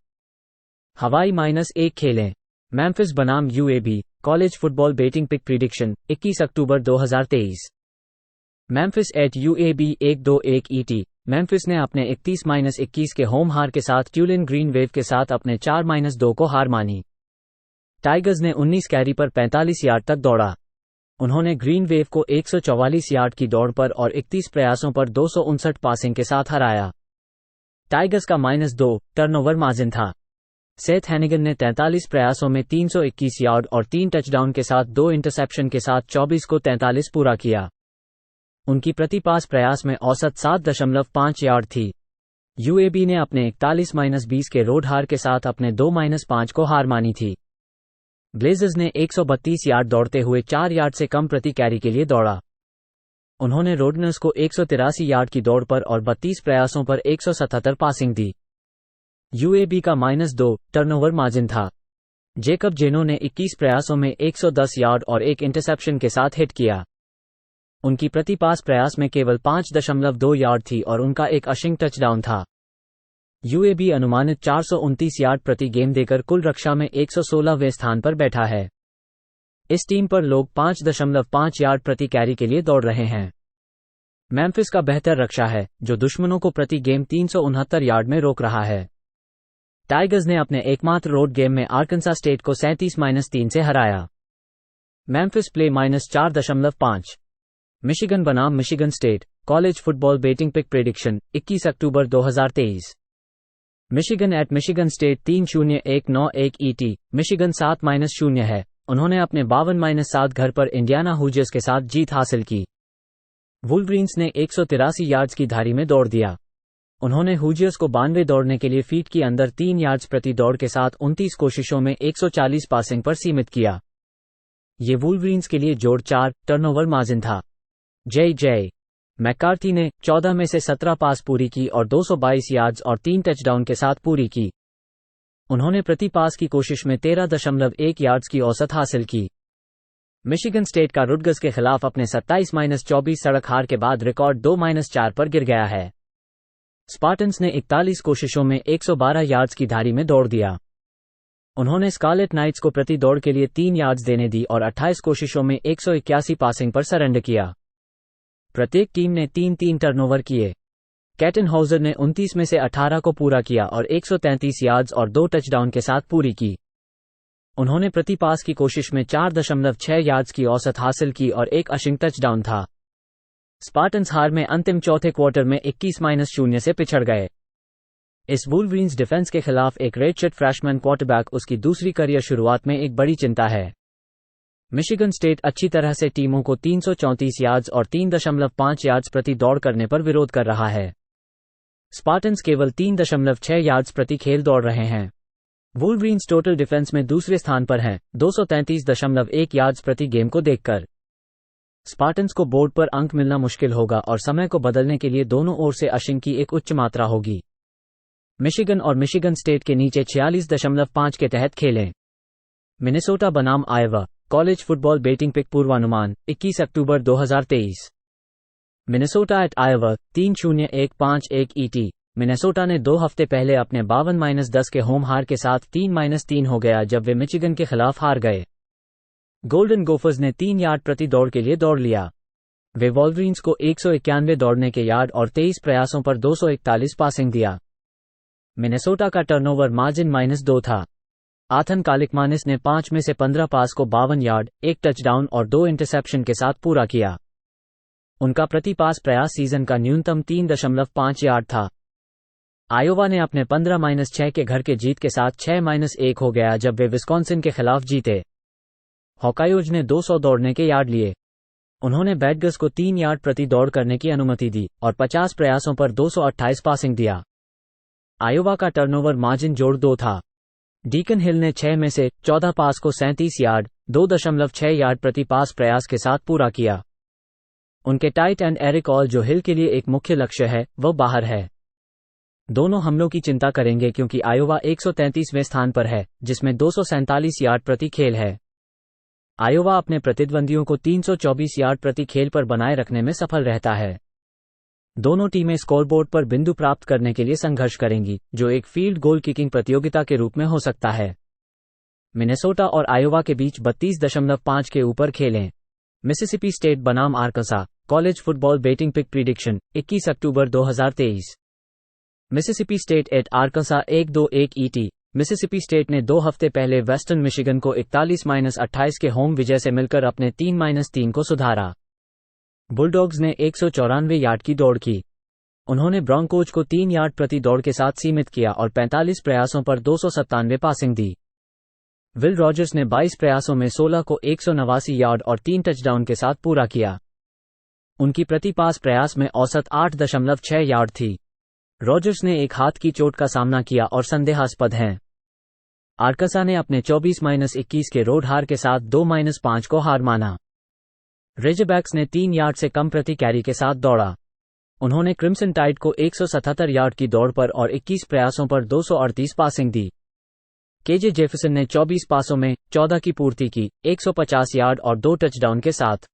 हवाई -1 खेलें। मेम्फिस बनाम UAB college football betting pick prediction 21 October 2023। Memphis at UAB 1-2-1 ET। Memphis ने अपने 31-21 के होम हार के साथ ट्यूलिन ग्रीन वेव के साथ अपने 4-2 को हार मानी। टाइगर्स ने 19 कैरी पर 45 यार्ड तक दौड़ा। उन्होंने ग्रीन वेव को 144 यार्ड की दौड़ पर और 31 प्रयासों पर 259 पासिंग के साथ हराया। टाइगर्स का -2 टर्नओवर मार्जिन था। सेथ हैनिगन ने 43 प्रयासों में 321 यार्ड और 3 टचडाउन के साथ 2 इंटरसेप्शन के साथ 24 को 43 पूरा किया। उनकी प्रति पास प्रयास में औसत 7.5 यार्ड थी। UAB ने अपने 41-20 के रोड हार के साथ अपने 2-5 को हार मानी थी। ब्लेजर्स ने 132 यार्ड दौड़ते हुए 4 यार्ड से कम प्रति कैरी के लिए दौड़ा। उन्होंने रोडनर्स को 183 यार्ड की दौड़ पर और 32 प्रयासों पर 177 पासिंग दी। UAB का -2 टर्नओवर मार्जिन था। जेकब जेनो ने 21 प्रयासों में 110 यार्ड और 1 इंटरसेप्शन के साथ हिट किया। उनकी प्रति पास प्रयास में केवल 5.2 यार्ड थी और उनका एक अशिंग टचडाउन था। UAB अनुमानित 429 यार्ड प्रति गेम देकर कुल रक्षा में 116वें स्थान पर बैठा है। इस टीम पर लोग 5.5 यार्ड प्रति कैरी के लिए दौड़ रहे हैं। मेम्फिस का बेहतर रक्षा है जो दुश्मनों को प्रति गेम 369 यार्ड में रोक रहा है। टाइगर्स ने अपने एकमात्र रोड गेम में आर्कनसा स्टेट को 37-3 से हराया। Memphis play -4.5। मिशिगन बनाम Michigan State college football betting pick prediction 21 October 2023। Michigan at Michigan State 3-0-1-9-1 ET। Michigan 7-0 है। उन्होंने अपने 52-7 घर पर इंडियाना हुजर्स के साथ जीत हासिल की। वुल्वरीन्स ने 183 यार्ड्स की धारी में दौड़ दिया। उन्होंने हुजर्स को 92 दौड़ने के लिए फीट की अंदर 3 यार्ड्स प्रति दौड़ के साथ 29 कोशिशों में 140 पासिंग पर सीमित किया। ये वुल्वरीन्स के लिए जोड़ 4 टर्नओवर मार्जिन था। जय मैकार्थी ने 14 में से 17 पास पूरी की और 222 यार्ड्स और 3 टचडाउन के साथ पूरी की। उन्होंने प्रति पास की कोशिश में 13.1 यार्ड्स की औसत हासिल की। मिशिगन स्टेट का रुटगर्स के खिलाफ अपने 27-24 सड़क हार के बाद रिकॉर्ड 2-4 पर गिर गया है। स्पार्टन्स ने 41 कोशिशों में 112 यार्ड्स की धारी में दौड़ दिया। उन्होंने स्कारलेट नाइट्स को प्रति दौड़ के लिए 3 यार्ड्स देने दी और 28 कोशिशों में 181 पासिंग पर सरेंडर किया। प्रत्येक टीम ने 3-3 टर्नओवर किए। कैटन हाउजर ने 29 में से 18 को पूरा किया और 133 यार्ड्स और 2 टचडाउन के साथ पूरी की। उन्होंने प्रति पास की कोशिश में 4.6 यार्ड्स की औसत हासिल की और एक अशिंग टचडाउन था। स्पार्टन्स हार में अंतिम चौथे क्वार्टर में 21-0 से पिछड़ गए। इस वुल्वरीन्स डिफेंस के खिलाफ एक रेडशर्ट फ्रेशमैन क्वार्टरबैक उसकी दूसरी करियर शुरुआत में एक बड़ी चिंता है। मिशिगन स्टेट अच्छी तरह से टीमों को 334 यार्ड्स और 3.5 यार्ड्स प्रति दौड़ करने पर विरोध कर रहा है। स्पार्टन्स केवल 3.6 यार्ड्स प्रति खेल दौड़ रहे हैं। वुलवरीन्स टोटल डिफेंस में दूसरे स्थान पर हैं, 233.1 यार्ड्स प्रति गेम को देखकर। स्पार्टन्स को बोर्ड पर अंक मिलना मुश्किल होगा और समय को बदलने के लिए दोनों ओर से अशिंग की एक उच्च मात्रा होगी। मिशिगन और मिशिगन स्टेट के नीचे 46.5 के तहत खेलें। मिनेसोटा बनाम Iowa college football betting pick पूर्वानुमान 21 अक्टूबर 2023। Minnesota at Iowa 3-0-1-5-1 ET। Minnesota ने 2 हफ्ते पहले अपने 52-10 के होम हार के साथ 3-3 हो गया जब वे मिचिगन के खिलाफ हार गए। गोल्डन गोफर्स ने 3 यार्ड प्रति दौड़ के लिए दौड़ लिया। वे वॉल्वरीन्स को 191 दौड़ने के यार्ड और 23 प्रयासों पर 241 पासिंग दिया। मिनेसोटा का टर्नओवर मार्जिन -2 था। आथन कालिकमानिस ने 5 में से 15 पास को 52 यार्ड, 1 टचडाउन और 2 इंटरसेप्शन के साथ पूरा किया। उनका प्रति पास प्रयास सीजन का न्यूनतम 3.5 यार्ड था। आयोवा ने अपने 15-6 के घर के जीत के साथ 6-1 हो गया जब वे विस्कॉन्सिन के खिलाफ जीते। हॉकायोज ने 200 दौड़ने के यार्ड लिए। उन्होंने बैडगर्स को 3 यार्ड प्रति दौड़ करने की अनुमति दी और 50 प्रयासों पर 228 पासिंग दिया। आयोवा का टर्नओवर मार्जिन जोड़ 2 था। डीकन हिल ने 6 में से 14 पास को 37 यार्ड, 2.6 यार्ड प्रति पास प्रयास के साथ पूरा किया। उनके टाइट एंड एरिक ऑल जो हिल के लिए एक मुख्य लक्ष्य है, वह बाहर है। दोनों हमलों की चिंता करेंगे क्योंकि आयोवा 133वें स्थान पर है, जिसमें 247 यार्ड प्रति खेल है। आयोवा अपने प्रतिद्वंदियों को 324 यार्ड प्रति खेल पर बनाए रखने में सफल रहता है। दोनों टीमें स्कोरबोर्ड पर बिंदु प्राप्त करने के लिए संघर्ष करेंगी, जो एक फील्ड गोल किकिंग प्रतियोगिता के रूप में हो सकता है। मिनेसोटा और आयोवा के बीच 32.5 के ऊपर खेलें। मिसिसिपी स्टेट बनाम Arkansas college football betting pick prediction 21 October 2023। Mississippi State at Arkansas 1-2-1 ET। Mississippi State ने 2 हफ्ते पहले वेस्टर्न मिशिगन को 41-28 के होम विजय से मिलकर अपने 3-3 को सुधारा। बुलडॉग्स ने 194 यार्ड की दौड़ की। उन्होंने ब्रॉन्कोज को 3 यार्ड प्रति दौड़ के साथ सीमित किया और 45 प्रयासों पर 297 पासिंग दी। विल रॉजर्स ने 22 प्रयासों में 16 को 189 यार्ड और 3 टचडाउन के साथ पूरा किया। उनकी प्रति पास प्रयास में औसत 8.6 यार्ड थी। रॉजर्स ने एक हाथ की चोट का सामना किया और संदेहास्पद हैं। आर्कांसा ने अपने 24-21 के रोड हार के साथ 2-5 को हार माना। रेजरबैक्स ने 3 यार्ड से कम प्रति कैरी के साथ दौड़ा। उन्होंने क्रिम्सन टाइड को 177 यार्ड की दौड़ पर और 21 प्रयासों पर 238 पासिंग दी। केजे जेफरसन ने 24 पासों में 14 की पूर्ति की, 150 यार्ड और 2 टचडाउन के साथ।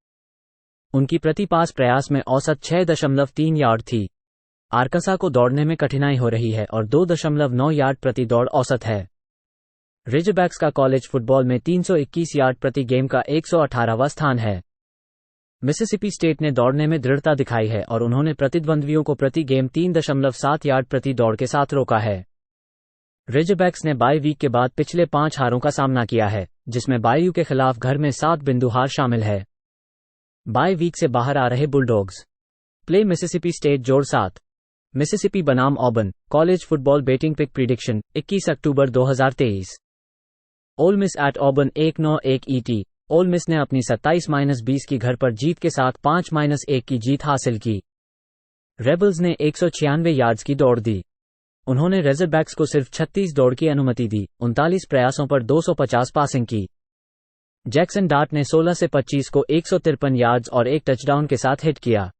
उनकी प्रति पास प्रयास में औसत 6.3 यार्ड थी। आर्कांसा को दौड़ने में कठिनाई हो रही है और 2.9 यार्ड प्रति दौड़ औसत है। रेजरबैक्स का कॉलेज फुटबॉल में 321 यार्ड प्रति गेम का 118वां स्थान है। मिसिसिपी स्टेट ने दौड़ने में दृढ़ता दिखाई है और उन्होंने प्रतिद्वंद्वियों को प्रति गेम 3.7 यार्ड प्रति दौड़ के साथ रोका है। रेजरबैक्स ने बाय वीक के बाद पिछले 5 हारों का सामना किया है, जिसमें बायू के खिलाफ घर में 7 बिंदु हार शामिल है। बाय वीक से बाहर आ रहे बुलडॉग्स प्ले मिसिसिपी स्टेट जोड़ 7। मिसिसिपी बनाम Auburn college football betting pick prediction 21 October 2023। Ole Miss at Auburn 1-9-1 ET। Ole Miss ने अपनी 27-20 की घर पर जीत के साथ 5-1 की जीत हासिल की। रेबल्स ने 196 यार्ड्स की दौड़ दी। उन्होंने रेजरबैक्स को सिर्फ 36 दौड़ की अनुमति दी, 39 प्रयासों पर 250 पासिंग की। जैक्सन डार्ट ने 16 से 25 को 153 यार्ड्स और 1 टचडाउन के साथ हिट किया।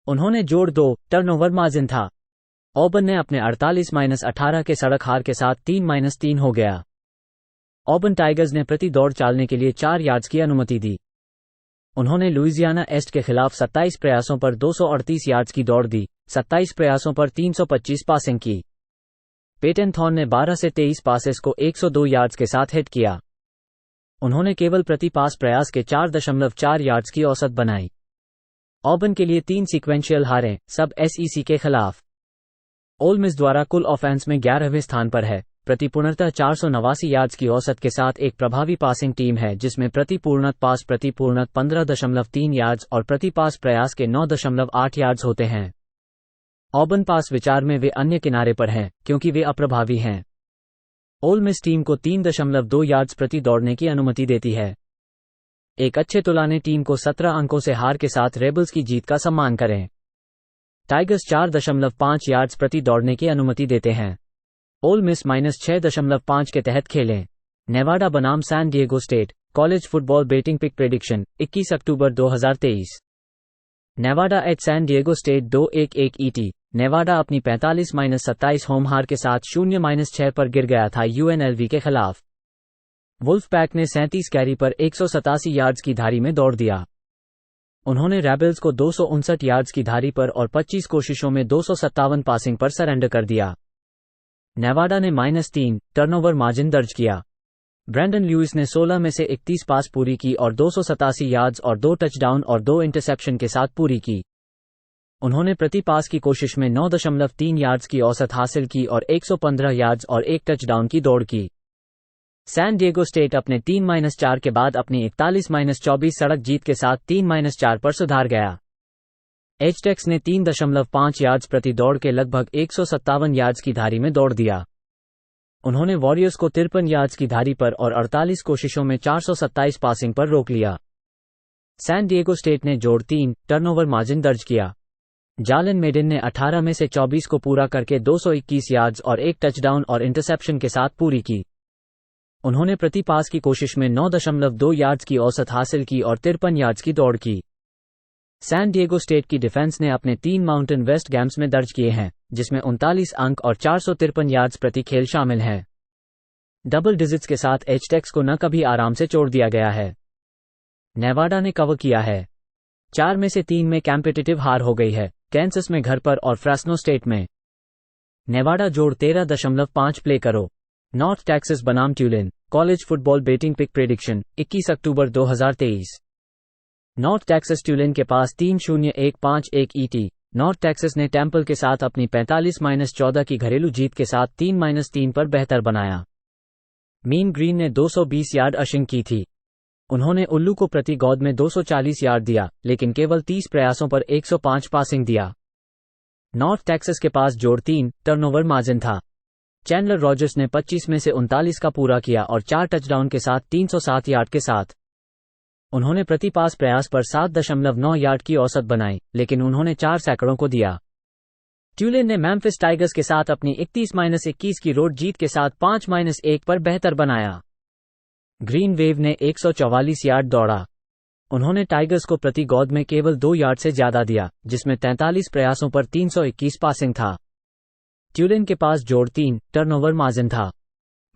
उन्होंने जोड़ 2 टर्नओवर मार्जिन था। ऑबर्न ने अपने 48-18 के सड़क हार के साथ 3-3 हो गया। ऑबर्न टाइगर्स ने प्रति दौड़ चालने के लिए 4 यार्ड्स की अनुमति दी। उन्होंने लुइजियाना एस्ट के खिलाफ 27 प्रयासों पर 238 यार्ड्स की दौड़ दी, 27 प्रयासों पर 325 पासिंग की। पेटन थॉर्न ने 12 से 23 पासेस को 102 यार्ड्स के साथ हिट किया। उन्होंने केवल प्रति पास प्रयास के 4.4 यार्ड्स की औसत बनाई। ऑबर्न के लिए 3 सीक्वेंशियल हारें, सब SEC के खिलाफ। ओल मिस द्वारा कुल ऑफेंस में 11वें स्थान पर है, प्रति पूर्णतः 489 यार्ड्स की औसत के साथ एक प्रभावी पासिंग टीम है जिसमें प्रति पूर्णत पास प्रति पूर्णत 15.3 यार्ड्स और प्रति पास प्रयास के 9.8 यार्ड्स होते हैं। ऑबर्न पास विचार में वे अन्य किनारे पर हैं क्योंकि वे अप्रभावी हैं। ओल मिस टीम को 3.2 यार्ड्स प्रति दौड़ने की अनुमति देती है। एक अच्छे तुलाने टीम को 17 अंकों से हार के साथ रेबल्स की जीत का सम्मान करें। टाइगर्स 4.5 यार्ड्स प्रति दौड़ने की अनुमति देते हैं। ओल मिस -6.5 के तहत खेलें। नेवाडा बनाम San Diego State college football betting pick prediction 21 October 2023। Nevada at San Diego State 2-1 ET। Nevada अपनी 45-27 होम हार के साथ 0-6 पर गिर गया था UNLV के खिलाफ। वुल्फ पैक ने 37 कैरी पर 187 यार्ड्स की धारी में दौड़ दिया। उन्होंने रेबल्स को 259 यार्ड्स की धारी पर और 25 कोशिशों में 257 पासिंग पर सरेंडर कर दिया। नेवाडा ने -3 टर्नओवर मार्जिन दर्ज किया। ब्रैंडन ल्यूइस ने 16 में से 31 पास पूरी की और 287 यार्ड्स और 2 टचडाउन और 2 इंटरसेप्शन के साथ पूरी की। उन्होंने प्रति पास की कोशिश में 9.3 यार्ड्स की औसत हासिल की और 115 यार्ड्स और 1 टचडाउन की दौड़ की। सैन डिएगो स्टेट अपने 3-4 के बाद अपनी 41-24 सड़क जीत के साथ 3-4 पर सुधार गया। एचटेक्स ने 3.5 यार्ड्स प्रति दौड़ के लगभग 157 यार्ड्स की धारी में दौड़ दिया। उन्होंने वॉरियर्स को 53 यार्ड्स की धारी पर और 48 कोशिशों में 427 पासिंग पर रोक लिया। सैन डिएगो स्टेट ने जोड़ 3 टर्नओवर मार्जिन दर्ज किया। जालन मेडिन ने 18 में से 24 को पूरा करके 221 यार्ड्स और 1 टचडाउन और इंटरसेप्शन के साथ पूरी की। उन्होंने प्रति पास की कोशिश में 9.2 यार्ड्स की औसत हासिल की और 53 यार्ड्स की दौड़ की। सैन डिएगो स्टेट की डिफेंस ने अपने 3 माउंटेन वेस्ट गेम्स में दर्ज किए हैं, जिसमें 39 अंक और 453 यार्ड्स प्रति खेल शामिल हैं। डबल डिजिट्स के साथ एचटेक्स को न कभी आराम से छोड़ दिया गया है। नेवाडा ने कवर किया है। 4 में से 3 में कॉम्पिटिटिव हार हो गई है, कैंसस में घर पर और फ्रेस्नो स्टेट में। नेवाडा जोड़ 13.5 प्ले करो। नॉर्थ टेक्सास बनाम Tulane college football betting pick prediction 21 अक्टूबर 2023। नॉर्थ टेक्सास ट्यूलिन के पास 3-0-1-5-1 ET। नॉर्थ टेक्सास ने टेम्पल के साथ अपनी 45-14 की घरेलू जीत के साथ 3-3 पर बेहतर बनाया। मीन ग्रीन ने 220 यार्ड अशिंग की थी। उन्होंने उल्लू को प्रति गेंद में 240 यार्ड दिया, लेकिन केवल 30 प्रयासों पर 105 पासिंग दिया। नॉर्थ टेक्सास के पास जोड़ 3 टर्नओवर मार्जिन था। चैंडलर रॉजर्स ने 25 में से 39 का पूरा किया और 4 टचडाउन के साथ 307 यार्ड के साथ। उन्होंने प्रति पास प्रयास पर 7.9 यार्ड की औसत बनाई, लेकिन उन्होंने 4 सैकड़ों को दिया। ट्यूलिन ने मैम्फिस टाइगर्स के साथ अपनी 31-21 की रोड जीत के साथ 5-1 पर बेहतर बनाया। ग्रीन वेव ने 144 यार्ड दौड़ा। उन्होंने टाइगर्स को प्रति गेंद में केवल 2 यार्ड से ज्यादा दिया, जिसमें 43 प्रयासों पर 321 पासिंग था। ट्यूलिन के पास जोड़ 3 टर्नओवर मार्जिन था।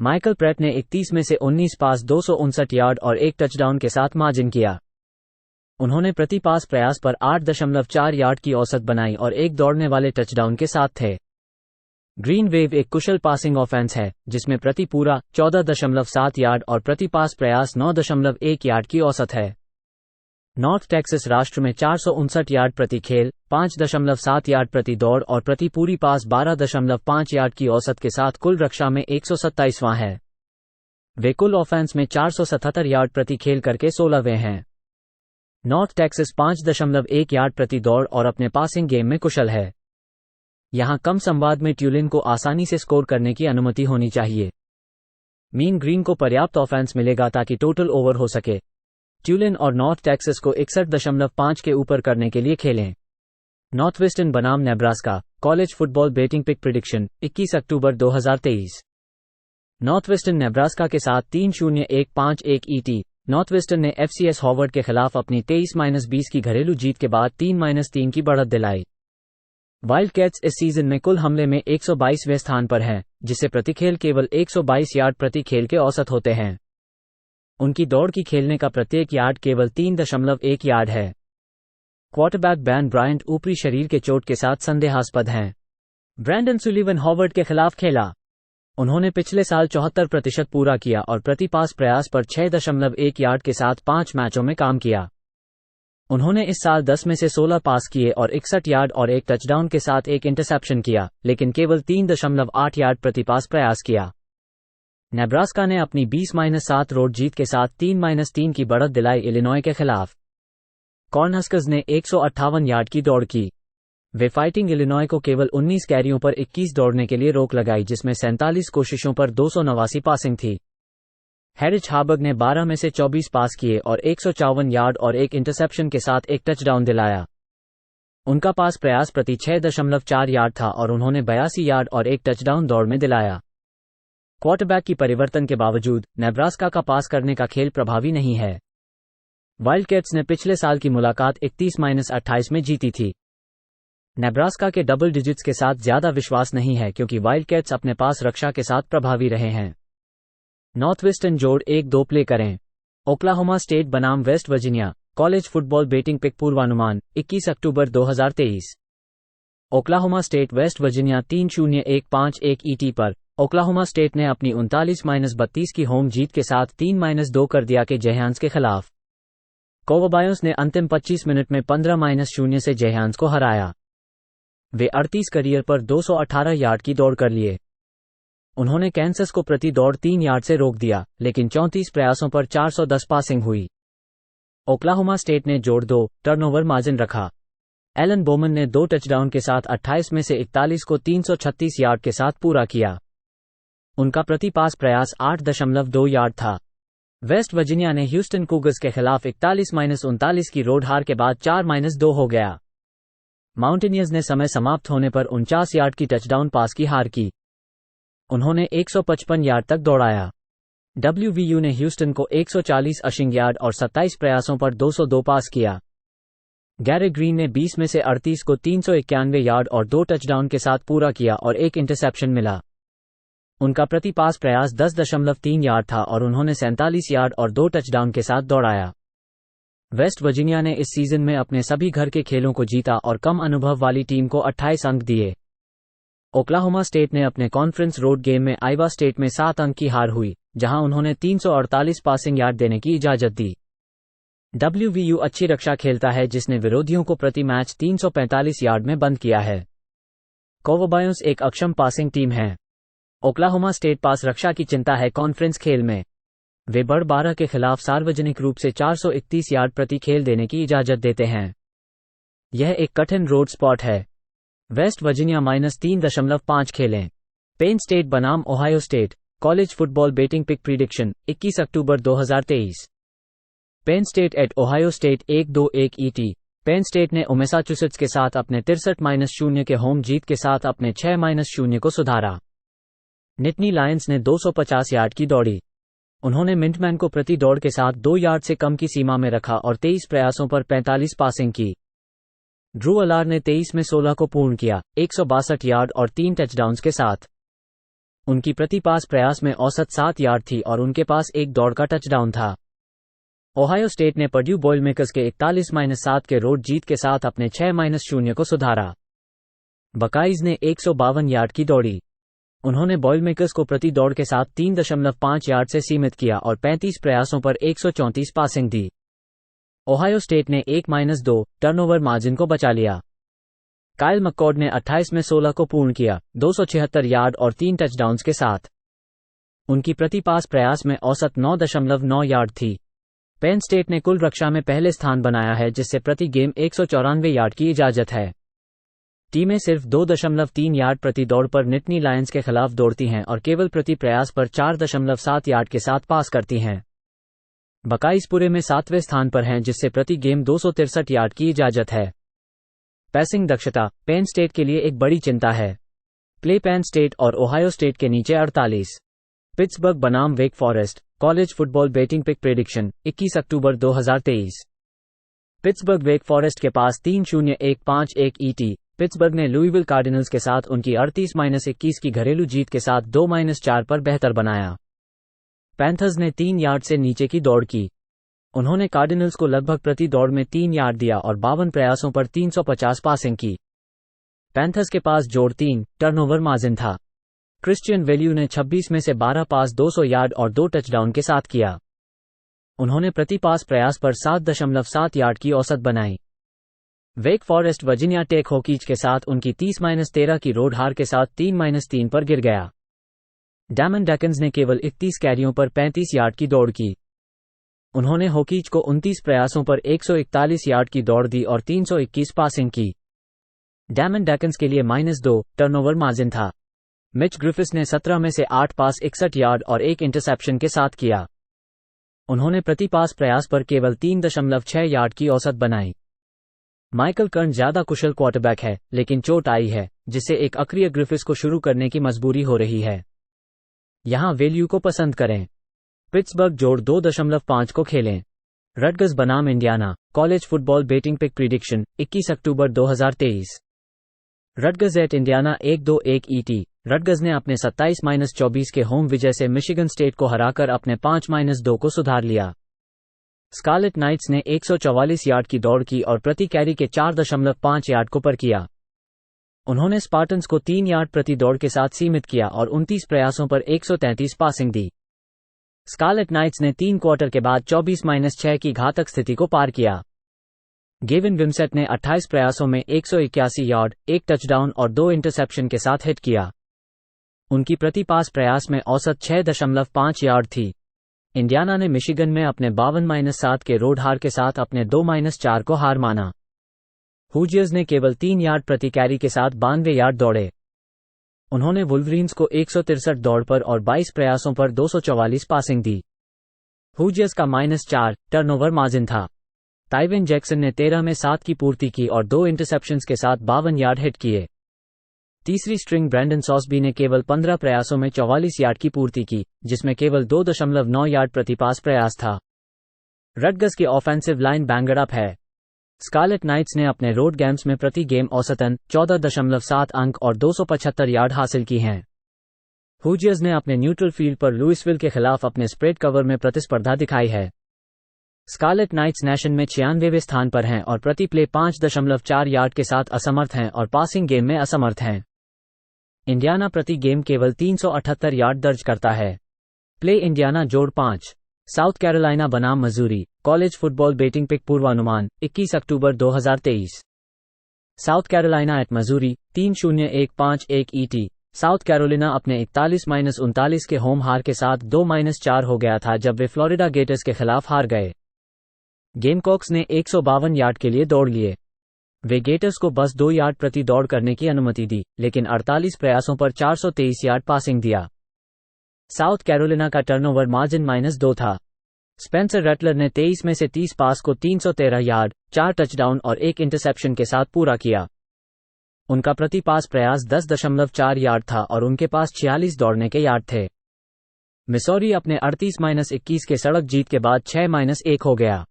माइकल प्रेट ने 31 में से 19 पास 259 यार्ड और 1 टचडाउन के साथ मार्जिन किया। उन्होंने प्रति पास प्रयास पर 8.4 यार्ड की औसत बनाई और 1 दौड़ने वाले टचडाउन के साथ थे। ग्रीन वेव एक कुशल पासिंग ऑफेंस है, जिसमें प्रति पूरा 14.7 यार्ड और प्रति पास प्रयास 9.1 यार्ड की औसत है। नॉर्थ टेक्सास राष्ट्र में 459 यार्ड प्रति खेल, 5.7 यार्ड प्रति दौड़ और प्रति पूरी पास 12.5 यार्ड की औसत के साथ कुल रक्षा में 127वां है। वे कुल ऑफेंस में 477 यार्ड प्रति खेल करके 16वें हैं। नॉर्थ टेक्सास 5.1 यार्ड प्रति दौड़ और अपने पासिंग गेम में कुशल है। यहां कम संवाद में ट्यूलिन को आसानी से स्कोर करने की अनुमति होनी चाहिए। मीन ग्रीन को पर्याप्त ऑफेंस मिलेगा ताकि टोटल ओवर हो सके। ट्यूलिन और नॉर्थ टेक्सास को 61.5 के ऊपर करने के लिए खेलें। नॉर्थवेस्टर्न बनाम Nebraska college football betting pick prediction 21 अक्टूबर 2023। नॉर्थवेस्टर्न नेब्रास्का के साथ 3-0-1-5-1 ET। नॉर्थवेस्टर्न ने FCS हॉवर्ड के खिलाफ अपनी 23-20 की घरेलू जीत के बाद 3-3 की बढ़त दिलाई। वाइल्डकैट्स इस सीजन में कुल हमले में 122वें स्थान पर हैं, जिससे प्रति खेल केवल 122 यार्ड प्रति खेल के औसत होते हैं। उनकी दौड़ की खेलने का प्रत्येक यार्ड केवल 3.1 यार्ड है। क्वार्टरबैक बैन ब्रायंट ऊपरी शरीर के चोट के साथ संदेहास्पद हैं। ब्रैंडन सुलीवन हॉवर्ड के खिलाफ खेला। उन्होंने पिछले साल 74% पूरा किया और प्रति पास प्रयास पर 6.1 यार्ड के साथ 5 मैचों में काम किया। उन्होंने इस साल 10 में से 16 पास किए और 61 यार्ड और 1 टचडाउन के साथ 1 इंटरसेप्शन किया, लेकिन केवल 3.8 यार्ड प्रति पास प्रयास किया। नेब्रास्का ने अपनी 20-7 रोड जीत के साथ 3-3 की बढ़त दिलाई इलिनॉय के खिलाफ। कॉर्नहस्कर्स ने 158 यार्ड की दौड़ की। वे फाइटिंग इलिनॉय को केवल 19 कैरियों पर 21 दौड़ने के लिए रोक लगाई, जिसमें 47 कोशिशों पर 289 पासिंग थी। हैरिच हार्बर्ग ने 12 में से 24 पास किए और 154 यार्ड और 1 इंटरसेप्शन के साथ 1 टचडाउन दिलाया। उनका पास प्रयास प्रति 6.4 यार्ड था और उन्होंने 82 यार्ड और 1 टचडाउन दौड़ में दिलाया। क्वार्टरबैक की परिवर्तन के बावजूद नेब्रास्का का पास करने का खेल प्रभावी नहीं है। वाइल्डकैट्स ने पिछले साल की मुलाकात 31-28 में जीती थी। नेब्रास्का के डबल डिजिट्स के साथ ज्यादा विश्वास नहीं है क्योंकि वाइल्डकैट्स अपने पास रक्षा के साथ प्रभावी रहे हैं। नॉर्थवेस्टर्न जोड़ 1-2 प्ले करें। ओक्लाहोमा स्टेट बनाम West Virginia college football betting pick पूर्वानुमान 21 अक्टूबर 2023। Oklahoma State West Virginia 3-0-1-5-1 ET पर ओक्लाहोमा स्टेट ने अपनी 39-32 की होम जीत के साथ 3-2 कर दिया के जयहांस के खिलाफ। कोवबायोस ने अंतिम 25 मिनट में 15-0 से जयहांस को हराया। वे 38 करियर पर 218 यार्ड की दौड़ कर लिए। उन्होंने कैंसस को प्रति दौड़ 3 यार्ड से रोक दिया, लेकिन 34 प्रयासों पर 410 पासिंग हुई। ओक्लाहोमा स्टेट ने जोड़ 2 टर्नओवर मार्जिन रखा। एलन बोमन ने 2 टचडाउन के साथ 28 में से 41 को 336 यार्ड के साथ पूरा किया। उनका प्रति पास प्रयास 8.2 यार्ड था। वेस्ट वर्जीनिया ने ह्यूस्टन कूगर्स के खिलाफ 41-39 की रोड हार के बाद 4-2 हो गया। माउंटेनियर्स ने समय समाप्त होने पर 49 यार्ड की टचडाउन पास की हार की। उन्होंने 155 यार्ड तक दौड़ाया। WVU ने ह्यूस्टन को 140 अशिंग यार्ड और 27 प्रयासों पर 202 पास किया। गैरे ग्रीन ने 20 में से 38 को 391 यार्ड और 2 टचडाउन के साथ पूरा किया और एक इंटरसेप्शन मिला। उनका प्रति पास प्रयास 10.3 यार्ड था और उन्होंने 47 यार्ड और 2 टचडाउन के साथ दौड़ाया। वेस्ट वर्जीनिया ने इस सीजन में अपने सभी घर के खेलों को जीता और कम अनुभव वाली टीम को 28 अंक दिए। ओक्लाहोमा स्टेट ने अपने कॉन्फ्रेंस रोड गेम में आइवा स्टेट में 7 अंक की हार हुई, जहां उन्होंने 348 पासिंग यार्ड देने की इजाजत दी। WVU अच्छी रक्षा खेलता है जिसने विरोधियों को प्रति मैच 345 यार्ड में बंद किया है। कोवबायोस एक अक्षम पासिंग टीम है। ओक्लाहोमा स्टेट पास रक्षा की चिंता है कॉन्फ्रेंस खेल में। वे बड़ 12 के खिलाफ सार्वजनिक रूप से 431 यार्ड प्रति खेल देने की इजाजत देते हैं। यह एक कठिन रोड स्पॉट है। वेस्ट वर्जीनिया -3.5 खेलें। पेन स्टेट बनाम Ohio State college football betting pick prediction 21 October 2023। Penn State at Ohio State 1-2-1 ET। Penn State ने मैसाचुसेट्स के साथ अपने 63-0 के होम जीत के साथ अपने 6-0 को सुधारा। निटनी लायंस ने 250 यार्ड की दौड़ी। उन्होंने मिंटमैन को प्रति दौड़ के साथ 2 यार्ड से कम की सीमा में रखा और 23 प्रयासों पर 45 पासिंग की। ड्रू अलार ने 23 में 16 को पूर्ण किया, 162 यार्ड और 3 टचडाउन्स के साथ। उनकी प्रति पास प्रयास में औसत 7 यार्ड थी और उनके पास एक दौड़ का टचडाउन था। ओहायो स्टेट ने पर्ड्यू बॉइलमेकर्स के 41-7 के रोड जीत के साथ अपने 6-0 को सुधारा। बकाइज ने 152 यार्ड की दौड़ी। उन्होंने बॉइलमेकर्स को प्रति दौड़ के साथ 3.5 यार्ड से सीमित किया और 35 प्रयासों पर 134 पासिंग दी। ओहायो स्टेट ने 1-2 टर्नओवर मार्जिन को बचा लिया। काइल मक्कॉर्ड ने 28 में 16 को पूर्ण किया, 276 यार्ड और 3 टचडाउन्स के साथ। उनकी प्रति पास प्रयास में औसत 9.9 यार्ड थी। पेन स्टेट ने कुल रक्षा में पहले स्थान बनाया है जिससे प्रति गेम 194 यार्ड की इजाजत है। टीमें सिर्फ 2.3 यार्ड प्रति दौड़ पर निटनी लायंस के खिलाफ दौड़ती हैं और केवल प्रति प्रयास पर 4.7 यार्ड के साथ पास करती हैं। बकाइज पूरे में 7वें स्थान पर हैं जिससे प्रति गेम 263 यार्ड की इजाजत है। पैसिंग दक्षता पेन स्टेट के लिए एक बड़ी चिंता है। प्ले पेन स्टेट और ओहायो स्टेट के नीचे 48। पिट्सबर्ग बनाम Wake Forest college football betting pick prediction 21 अक्टूबर 2023। पिट्सबर्ग वेक फॉरेस्ट के पास 3-0-1-5-1 ET। पिट्सबर्ग ने लुईविल कार्डिनल्स के साथ उनकी 38-21 की घरेलू जीत के साथ 2-4 पर बेहतर बनाया। पैंथर्स ने 3 यार्ड से नीचे की दौड़ की। उन्होंने कार्डिनल्स को लगभग प्रति दौड़ में 3 यार्ड दिया और 52 प्रयासों पर 350 पासिंग की। पैंथर्स के पास जोड़ 3 टर्नओवर मार्जिन था। क्रिश्चियन वैल्यू ने 26 में से 12 पास 200 यार्ड और 2 टचडाउन के साथ किया। उन्होंने प्रति पास प्रयास पर 7.7 यार्ड की औसत बनाई। वेक फॉरेस्ट वर्जीनिया टेक होकीज के साथ उनकी 30-13 की रोड हार के साथ 3-3 पर गिर गया। डैमन डैकन्स ने केवल 31 कैरियों पर 35 यार्ड की दौड़ की। उन्होंने होकीज को 29 प्रयासों पर 141 यार्ड की दौड़ दी और 321 पासिंग की। डैमन डैकन्स के लिए -2 टर्नओवर मार्जिन था। मिच ग्रिफिस ने 17 में से 8 पास 61 यार्ड और 1 इंटरसेप्शन के साथ किया। उन्होंने प्रति पास प्रयास पर केवल 3.6 यार्ड की औसत बनाई। माइकल कर्न ज्यादा कुशल क्वार्टरबैक है, लेकिन चोट आई है, जिससे एक अक्रिय ग्रिफिस को शुरू करने की मजबूरी हो रही है। यहाँ वैल्यू को पसंद करें। पिट्सबर्ग जोड़ 2.5 को खेलें। रटगर्स बनाम Indiana college football betting pick prediction 21 October 2023। Rutgers at Indiana 1-2-1 ET। Rutgers ने अपने 27-24 के होम विजय से मिशिगन स्टेट को हराकर अपने 5-2 को सुधार लिया। स्कारलेट नाइट्स ने 144 यार्ड की दौड़ की और प्रति कैरी के 4.5 यार्ड को पर किया। उन्होंने स्पार्टन्स को 3 यार्ड प्रति दौड़ के साथ सीमित किया और 29 प्रयासों पर 133 पासिंग दी। स्कारलेट नाइट्स ने 3 क्वार्टर के बाद 24-6 की घातक स्थिति को पार किया। गेविन विमसेट ने 28 प्रयासों में 181 यार्ड, 1 टचडाउन और 2 इंटरसेप्शन के साथ हिट किया। उनकी प्रति पास प्रयास में औसत 6.5 यार्ड थी। इंडियाना ने मिशिगन में अपने 52-7 के रोड हार के साथ अपने 2-4 को हार माना। हुजियर्स ने केवल 3 यार्ड प्रति कैरी के साथ 92 यार्ड दौड़े। उन्होंने वुल्वरीन्स को 163 दौड़ पर और 22 प्रयासों पर 244 पासिंग दी। हुजियर्स का -4 टर्नओवर मार्जिन था। टाइविन जैक्सन ने 13 में 7 की पूर्ति की और 2 इंटरसेप्शंस के साथ 52 यार्ड हिट किए। तीसरी स्ट्रिंग ब्रैंडन सॉसबी ने केवल 15 प्रयासों में 44 यार्ड की पूर्ति की, जिसमें केवल 2.9 यार्ड प्रति पास प्रयास था। रटगर्स की ऑफेंसिव लाइन बैंगड अप है। स्कारलेट नाइट्स ने अपने रोड गेम्स में प्रति गेम औसतन 14.7 अंक और 275 यार्ड हासिल की हैं। हुजियर्स ने अपने न्यूट्रल फील्ड पर लुइसविल के खिलाफ अपने स्प्रेड कवर में प्रतिस्पर्धा दिखाई है। स्कारलेट नाइट्स नेशन में 96वें स्थान पर हैं और प्रति प्ले 5.4 यार्ड के साथ असमर्थ हैं और पासिंग गेम में असमर्थ हैं। इंडियाना प्रति गेम केवल 378 यार्ड दर्ज करता है। प्ले इंडियाना जोड़ 5। साउथ कैरोलिना बनाम Missouri college football betting pick पूर्वानुमान 21 अक्टूबर 2023। South Carolina at Missouri 3-0-1-5-1 ET। South Carolina अपने 41-39 के होम हार के साथ 2-4 हो गया था जब वे फ्लोरिडा गेटर्स के खिलाफ हार गए। गेमकॉक्स ने 152 यार्ड के लिए दौड़ लिए। वे गेटर्स को बस 2 यार्ड प्रति दौड़ करने की अनुमति दी, लेकिन 48 प्रयासों पर 423 यार्ड पासिंग दिया। साउथ कैरोलिना का टर्नओवर मार्जिन -2 था। स्पेंसर रटलर ने 23 में से 30 पास को 313 यार्ड, 4 टचडाउन और 1 इंटरसेप्शन के साथ पूरा किया। उनका प्रति पास प्रयास 10.4 यार्ड था और उनके पास 46 दौड़ने के यार्ड थे। मिसौरी अपने 38-21 के सड़क जीत के बाद 6-1 हो गया।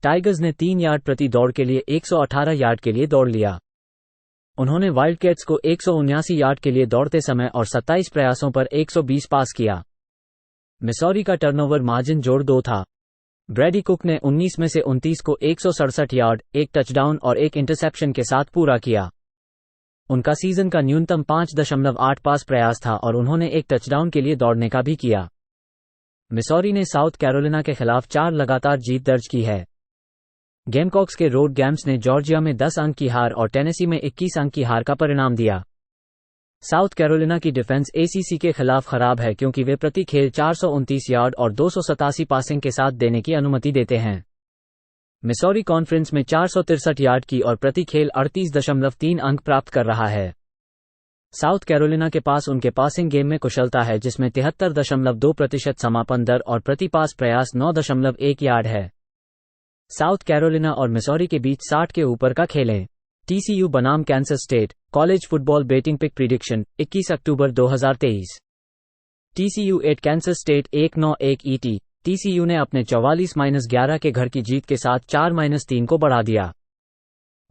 टाइगर्स ने 3 यार्ड प्रति दौड़ के लिए 118 यार्ड के लिए दौड़ लिया। उन्होंने वाइल्डकैट्स को 179 यार्ड के लिए दौड़ते समय और 27 प्रयासों पर 120 पास किया। मिसौरी का टर्नओवर मार्जिन जोड़ 2 था। ब्रैडी कुक ने 19 में से 29 को 167 यार्ड, 1 टचडाउन और 1 इंटरसेप्शन के साथ पूरा किया। उनका सीजन का न्यूनतम 5.8 पास प्रयास था और उन्होंने 1 टचडाउन के लिए दौड़ने का भी किया। मिसौरी ने साउथ कैरोलिना के खिलाफ 4 लगातार जीत दर्ज की है। गेमकॉक्स के रोड गेम्स ने जॉर्जिया में 10 अंक की हार और टेनेसी में 21 अंक की हार का परिणाम दिया। साउथ कैरोलिना की डिफेंस ACC के खिलाफ खराब है क्योंकि वे प्रति खेल 429 यार्ड और 287 पासिंग के साथ देने की अनुमति देते हैं। मिसौरी कॉन्फ्रेंस में 463 यार्ड की और प्रति खेल 38.3 अंक प्राप्त कर रहा है। साउथ कैरोलिना के पास उनके पासिंग गेम में कुशलता है जिसमें 73.2% समापन दर और प्रति पास प्रयास 9.1 यार्ड है। साउथ कैरोलिना और मिसौरी के बीच 60 के ऊपर का खेलें। TCU बनाम Kansas State college football betting pick prediction 21 October 2023। TCU at Kansas State 1-9-1 ET। TCU ने अपने 44-11 के घर की जीत के साथ 4-3 को बढ़ा दिया।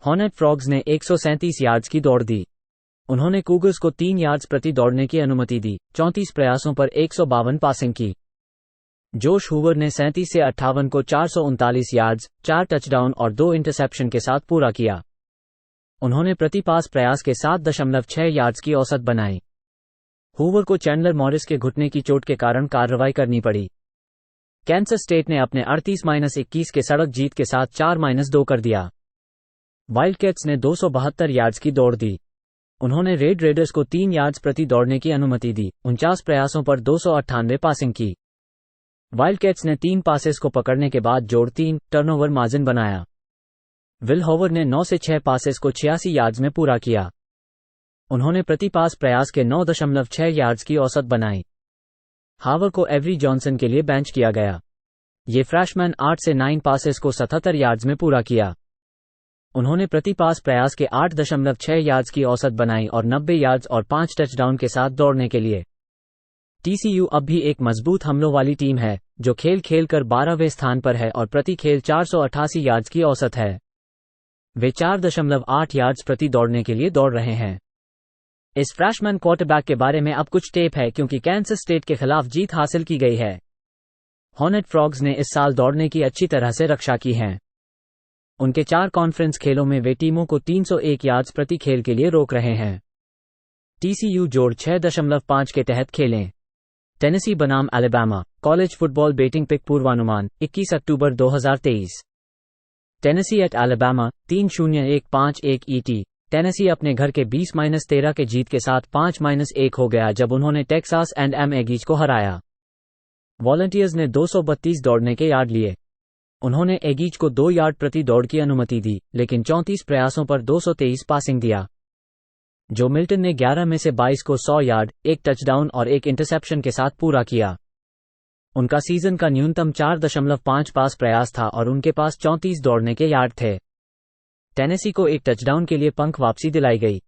हॉर्नेट फ्रॉग्स ने 137 यार्ड्स की दौड़ दी। उन्होंने कूगर्स को 3 यार्ड्स प्रति दौड़ने की अनुमति दी, 34 प्रयासों पर 152 पासिंग की। जोश हुवर ने 37 से 58 को 439 यार्ड्स, 4 टचडाउन और 2 इंटरसेप्शन के साथ पूरा किया। उन्होंने प्रति पास प्रयास के 7.6 यार्ड्स की औसत बनाई। हुवर को चैंडलर मॉरिस के घुटने की चोट के कारण कार्रवाई करनी पड़ी। कैंसस स्टेट ने अपने 38-21 के सड़क जीत के साथ 4-2 कर दिया। वाइल्डकैट्स ने 272 यार्ड्स की दौड़ दी। उन्होंने रेड रेडर्स को 3 यार्ड्स प्रति दौड़ने की अनुमति दी, 49 प्रयासों पर 298 पासिंग की। वाइल्डकैट्स ने 3 पासेस को पकड़ने के बाद जोड़ 3 टर्नओवर मार्जिन बनाया। विल हॉवर ने 9 से 6 पासेस को 86 यार्ड्स में पूरा किया। उन्होंने प्रति पास प्रयास के 9.6 यार्ड्स की औसत बनाई। हावर को एवरी जॉनसन के लिए बेंच किया गया। ये फ्रेशमैन 8 से 9 पासेस को 77 यार्ड्स में पूरा किया। उन्होंने प्रति पास प्रयास के 8.6 यार्ड्स की औसत बनाई और 90 यार्ड्स और 5 टचडाउन के साथ दौड़ने के लिए TCU अब भी एक मजबूत हमलों वाली टीम है, जो खेल खेल कर 12वें स्थान पर है और प्रति खेल 488 यार्ड्स की औसत है। वे 4.8 यार्ड्स प्रति दौड़ने के लिए दौड़ रहे हैं। इस फ्रैशमैन क्वार्टरबैक के बारे में अब कुछ टेप है क्योंकि कैंसस स्टेट के खिलाफ जीत हासिल की गई है। हॉर्नेट फ्रॉग्स ने इस साल दौड़ने की अच्छी तरह से रक्षा की है। उनके 4 कॉन्फ्रेंस खेलों में वे टीमों को 301 यार्ड्स प्रति खेल के लिए रोक रहे हैं। TCU जोड़ 6.5 के तहत खेलें। टेनेसी बनाम Alabama college football betting pick पूर्वानुमान 21 अक्टूबर 2023। Tennessee at Alabama 3-0-1-5-1 ET। Tennessee अपने घर के 20-13 के जीत के साथ 5-1 हो गया जब उन्होंने टेक्सास A&M एगीज को हराया। वॉलंटियर्स ने 232 दौड़ने के यार्ड लिए। उन्होंने एगीज को 2 यार्ड प्रति दौड़ की अनुमति दी, लेकिन 34 प्रयासों पर 223 पासिंग दिया। जो मिल्टन ने 11 में से 22 को 100 यार्ड, 1 टचडाउन और 1 इंटरसेप्शन के साथ पूरा किया। उनका सीजन का न्यूनतम 4.5 पास प्रयास था और उनके पास 34 दौड़ने के यार्ड थे। टेनेसी को 1 टचडाउन के लिए पंख वापसी दिलाई गई।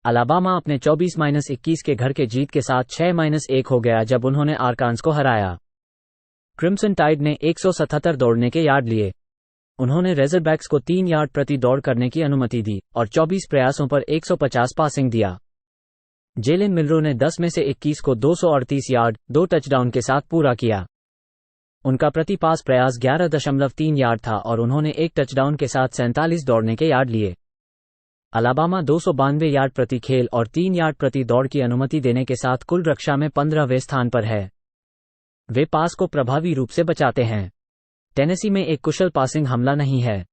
अलाबामा अपने 24-21 के घर के जीत के साथ 6-1 हो गया जब उन्होंने आरकांस को हराया। क्रिम्सन टाइड ने 177 दौड़ने के यार्ड लिए। उन्होंने रेजरबैक्स को 3 यार्ड प्रति दौड़ करने की अनुमति दी और 24 प्रयासों पर 150 पासिंग दिया। जेलेन मिलरो ने 10 में से 21 को 238 यार्ड, 2 टचडाउन के साथ पूरा किया। उनका प्रति पास प्रयास 11.3 यार्ड था और उन्होंने 1 टचडाउन के साथ 47 दौड़ने के यार्ड लिए। अलाबामा 292 यार्ड प्रति खेल और 3 यार्ड प्रति दौड़ की अनुमति देने के साथ कुल रक्षा में 15वें स्थान पर है। वे पास को प्रभावी रूप से बचाते हैं। टेनेसी में एक कुशल पासिंग हमला नहीं है।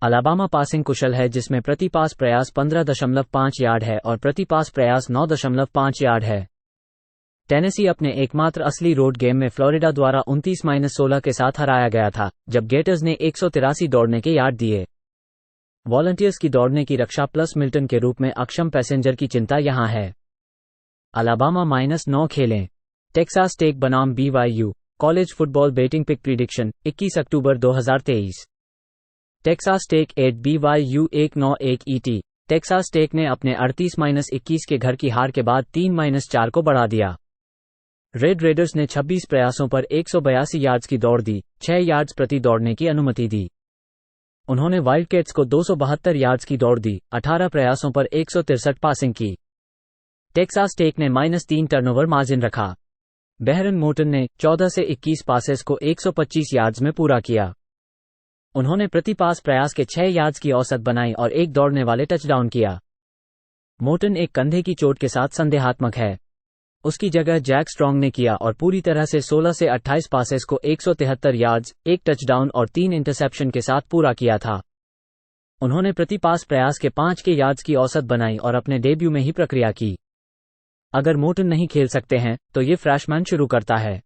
अलाबामा पासिंग कुशल है जिसमें प्रति पास प्रयास 15.5 यार्ड है और प्रति पास प्रयास 9.5 यार्ड है। टेनेसी अपने एकमात्र असली रोड गेम में फ्लोरिडा द्वारा 29-16 के साथ हराया गया था, जब गेटर्स ने 183 दौड़ने के यार्ड दिए। वॉलंटियर्स की दौड़ने की रक्षा प्लस मिल्टन के रूप में अक्षम पैसेंजर की चिंता यहां है। अलाबामा -9 खेलें। टेक्सास टेक बनाम BYU college football betting pick prediction 21 October 2023। Texas Tech at BYU 191 ET। Texas Tech ने अपने 38-21 के घर की हार के बाद 3-4 को बढ़ा दिया। रेड रेडर्स ने 26 प्रयासों पर 182 यार्ड्स की दौड़ दी, 6 यार्ड्स प्रति दौड़ने की अनुमति दी। उन्होंने वाइल्डकैट्स को 272 यार्ड्स की दौड़ दी, 18 प्रयासों पर 163 पासिंग की। टेक्सास टेक ने -3 टर्नओवर मार्जिन रखा। बेहरन मोर्टन ने 14 से 21 पासेस को 125 यार्ड्स में पूरा किया। उन्होंने प्रति पास प्रयास के 6 यार्ड्स की औसत बनाई और एक दौड़ने वाले टचडाउन किया। मोर्टन एक कंधे की चोट के साथ संदेहात्मक है। उसकी जगह जैक स्ट्रॉन्ग ने किया और पूरी तरह से 16 से 28 पासेस को 173 यार्ड्स, 1 टचडाउन और 3 इंटरसेप्शन के साथ पूरा किया था। उन्होंने प्रति पास प्रयास के 5 के यार्ड्स की औसत बनाई और अपने डेब्यू में ही प्रक्रिया की। अगर मोर्टन नहीं खेल सकते हैं तो ये फ्रैशमैन शुरू करता है।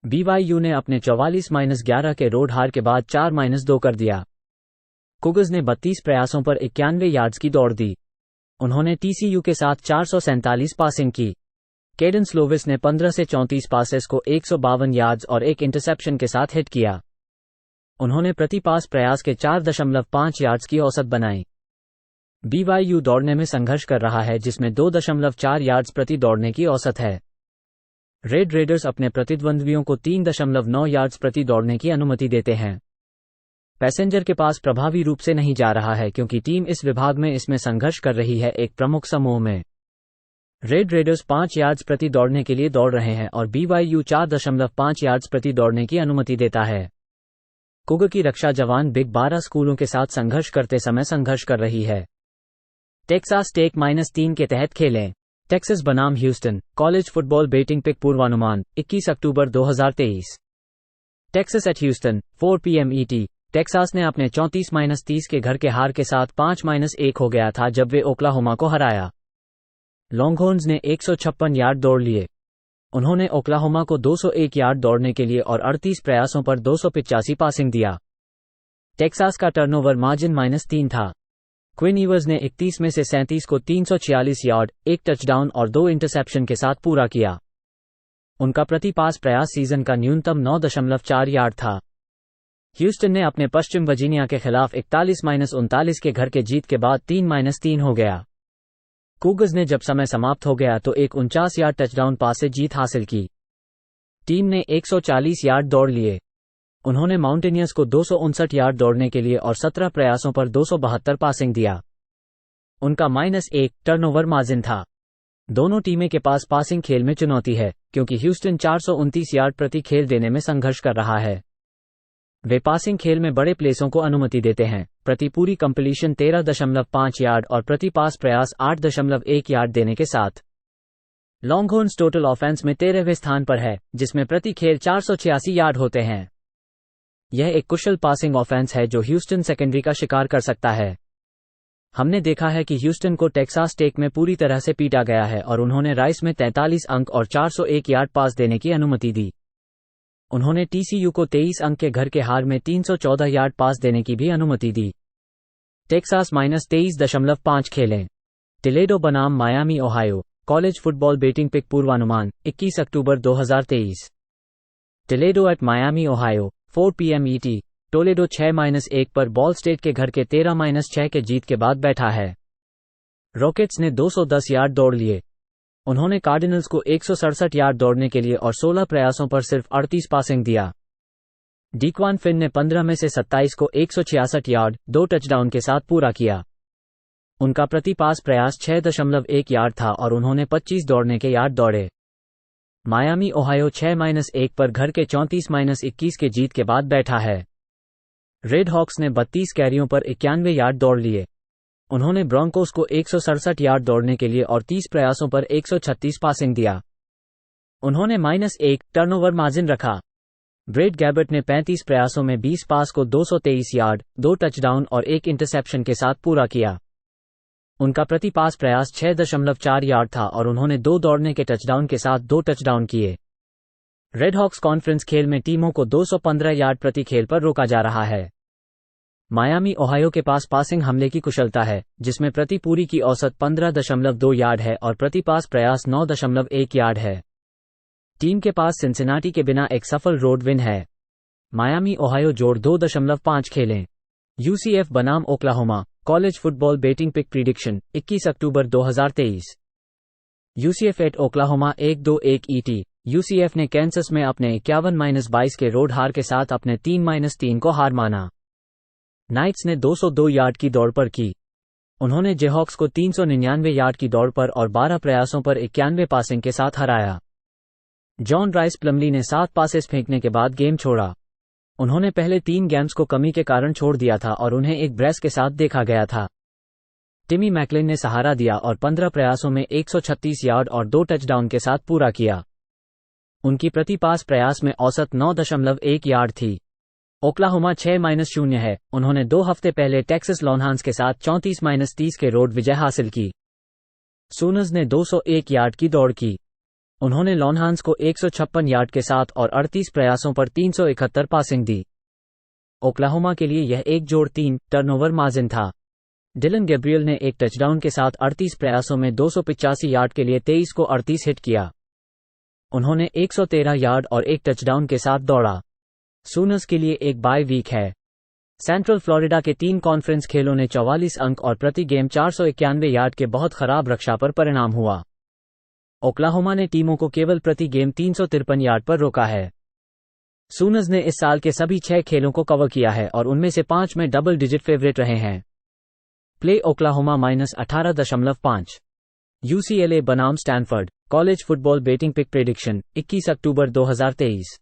BYU ने अपने 44-11 के रोड हार के बाद 4-2 कर दिया। कुगर्स ने 32 प्रयासों पर 91 यार्ड्स की दौड़ दी। उन्होंने TCU के साथ 447 पासिंग की। केडन स्लोविस ने 15 से 34 पासेस को 152 यार्ड्स और 1 इंटरसेप्शन के साथ हिट किया। उन्होंने प्रति पास प्रयास के 4.5 यार्ड्स की औसत बनाई। BYU दौड़ने में संघर्ष कर रहा है जिसमें 2.4 यार्ड्स प्रति दौड़ने की औसत है। रेड रेडर्स अपने प्रतिद्वंद्वियों को 3.9 यार्ड्स प्रति दौड़ने की अनुमति देते हैं। पैसेंजर के पास प्रभावी रूप से नहीं जा रहा है क्योंकि टीम इस विभाग में इसमें संघर्ष कर रही है एक प्रमुख समूह में। रेड रेडर्स 5 यार्ड्स प्रति दौड़ने के लिए दौड़ रहे हैं और BYU 4.5 यार्ड्स प्रति दौड़ने की अनुमति देता है। कुगर की रक्षा जवान बिग 12 स्कूलों के साथ संघर्ष करते समय संघर्ष कर रही है। टेक्सास टेक -3 के तहत खेलें। टेक्सास बनाम Houston college football betting pick पूर्वानुमान 21 अक्टूबर 2023। Texas at Houston 4 PM ET। Texas ने अपने 34-30 के घर के हार के साथ 5-1 हो गया था जब वे ओक्लाहोमा को हराया। लॉन्गहॉर्न्स ने 156 यार्ड दौड़ लिए। उन्होंने ओक्लाहोमा को 201 यार्ड दौड़ने के लिए और 38 प्रयासों पर 285 पासिंग दिया। टेक्सास का टर्नओवर मार्जिन -3 था। क्विन ईवर्स ने 31 में से 37 को 346 यार्ड, 1 टचडाउन और 2 इंटरसेप्शन के साथ पूरा किया। उनका प्रति पास प्रयास सीजन का न्यूनतम 9.4 यार्ड था। ह्यूस्टन ने अपने पश्चिम वर्जीनिया के खिलाफ 41-39 के घर के जीत के बाद 3-3 हो गया। कूगर्स ने जब समय समाप्त हो गया तो एक 49 यार्ड टचडाउन पास से जीत हासिल की। टीम ने 140 यार्ड दौड़ लिए। उन्होंने माउंटेनियर्स को 259 यार्ड दौड़ने के लिए और 17 प्रयासों पर 272 पासिंग दिया। उनका -1 टर्नओवर मार्जिन था। दोनों टीमें के पास पासिंग खेल में चुनौती है, क्योंकि ह्यूस्टन 429 यार्ड प्रति खेल देने में संघर्ष कर रहा है। वे पासिंग खेल में बड़े प्लेसों को अनुमति देते हैं, प्रति पूरी कंप्लीशन 13.5 यार्ड और प्रति पास प्रयास 8.1 यार्ड देने के साथ। लॉन्गहॉर्न्स टोटल ऑफेंस में 13वें स्थान पर है, जिसमें प्रति खेल 486 यार्ड होते हैं। यह एक कुशल पासिंग ऑफेंस है जो ह्यूस्टन सेकेंडरी का शिकार कर सकता है। हमने देखा है कि ह्यूस्टन को टेक्सास टेक में पूरी तरह से पीटा गया है और उन्होंने राइस में 43 अंक और 401 यार्ड पास देने की अनुमति दी। उन्होंने टीसीयू को 23 अंक के घर के हार में 314 यार्ड पास देने की भी अनुमति दी। टेक्सास -23.5 खेलें। टोलेडो बनाम Miami Ohio college football betting pick पूर्वानुमान 21 अक्टूबर 2023। Toledo at Miami Ohio 4 PM ET। Toledo 6-1 पर बॉल स्टेट के घर के 13-6 के जीत के बाद बैठा है। रॉकेट्स ने 210 यार्ड दौड़ लिए। उन्होंने कार्डिनल्स को 167 यार्ड दौड़ने के लिए और 16 प्रयासों पर सिर्फ 38 पासिंग दिया। डीक्वान फिन ने 15 में से 27 को 166 यार्ड 2 टचडाउन के साथ पूरा किया। उनका प्रति पास प्रयास 6.1 यार्ड था और उन्होंने 25 दौड़ने के यार्ड दौड़े। मायामी ओहायो 6-1 पर घर के 34-21 के जीत के बाद बैठा है। रेड हॉक्स ने 32 कैरियों पर 91 यार्ड दौड़ लिए। उन्होंने ब्रॉन्कोस को 167 यार्ड दौड़ने के लिए और 30 प्रयासों पर 136 पासिंग दिया। उन्होंने -1 टर्नओवर मार्जिन रखा। ब्रेड गैबर्ट ने 35 प्रयासों में 20 पास को 223 यार्ड 2 टचडाउन और 1 इंटरसेप्शन के साथ पूरा किया। उनका प्रति पास प्रयास 6.4 यार्ड था और उन्होंने 2 दौड़ने के टचडाउन के साथ 2 टचडाउन किए। रेड हॉक्स कॉन्फ्रेंस खेल में टीमों को 215 यार्ड प्रति खेल पर रोका जा रहा है। मायामी ओहायो के पास पासिंग हमले की कुशलता है, जिसमें प्रति पूरी की औसत 15.2 यार्ड है और प्रति पास प्रयास 9.1 यार्ड है। टीम के पास सिंसिनाटी के बिना एक सफल रोड विन है। मायामी ओहायो जोड़ 2.5 खेलें। यूसीएफ बनाम Oklahoma college football betting pick prediction 21 October 2023। UCF at Oklahoma 1-2-1 ET। UCF ने कैंसस में अपने 51-22 के रोड हार के साथ अपने 3-3 को हार माना। नाइट्स ने 202 यार्ड की दौड़ पर की। उन्होंने जेहॉक्स को 399 यार्ड की दौड़ पर और 12 प्रयासों पर 91 पासिंग के साथ हराया। जॉन राइस प्लमली ने 7 पासेस फेंकने के बाद गेम छोड़ा। उन्होंने पहले 3 गेम्स को कमी के कारण छोड़ दिया था और उन्हें एक ब्रेस के साथ देखा गया था। टिमी मैकलिन ने सहारा दिया और 15 प्रयासों में 136 यार्ड और 2 टचडाउन के साथ पूरा किया। उनकी प्रति पास प्रयास में औसत 9.1 यार्ड थी। ओक्लाहोमा 6-0 है। उन्होंने 2 हफ्ते पहले टेक्सास लॉन्हार्न्स के साथ 34-30 के रोड विजय हासिल की। सूनर्स ने 201 यार्ड की दौड़ की। उन्होंने लॉन्हार्न्स को 156 यार्ड के साथ और 38 प्रयासों पर 371 पासिंग दी। ओक्लाहोमा के लिए यह 1-3 टर्नओवर मार्जिन था। डिलन गैब्रियल ने एक टचडाउन के साथ 38 प्रयासों में 285 यार्ड के लिए 23 को 38 हिट किया। उन्होंने 113 यार्ड और 1 टचडाउन के साथ दौड़ा। सूनर्स के लिए एक बाय वीक है। सेंट्रल फ्लोरिडा के 3 कॉन्फ्रेंस खेलों ने 44 अंक और प्रति गेम 491 यार्ड के बहुत खराब रक्षा पर परिणाम हुआ। ओक्लाहोमा ने टीमों को केवल प्रति गेम 353 यार्ड पर रोका है। सूनर्स ने इस साल के सभी 6 खेलों को कवर किया है और उनमें से 5 में डबल डिजिट फेवरेट रहे हैं। Play Oklahoma -18.5। यूसीएलए बनाम Stanford college football betting pick prediction 21 October 2023।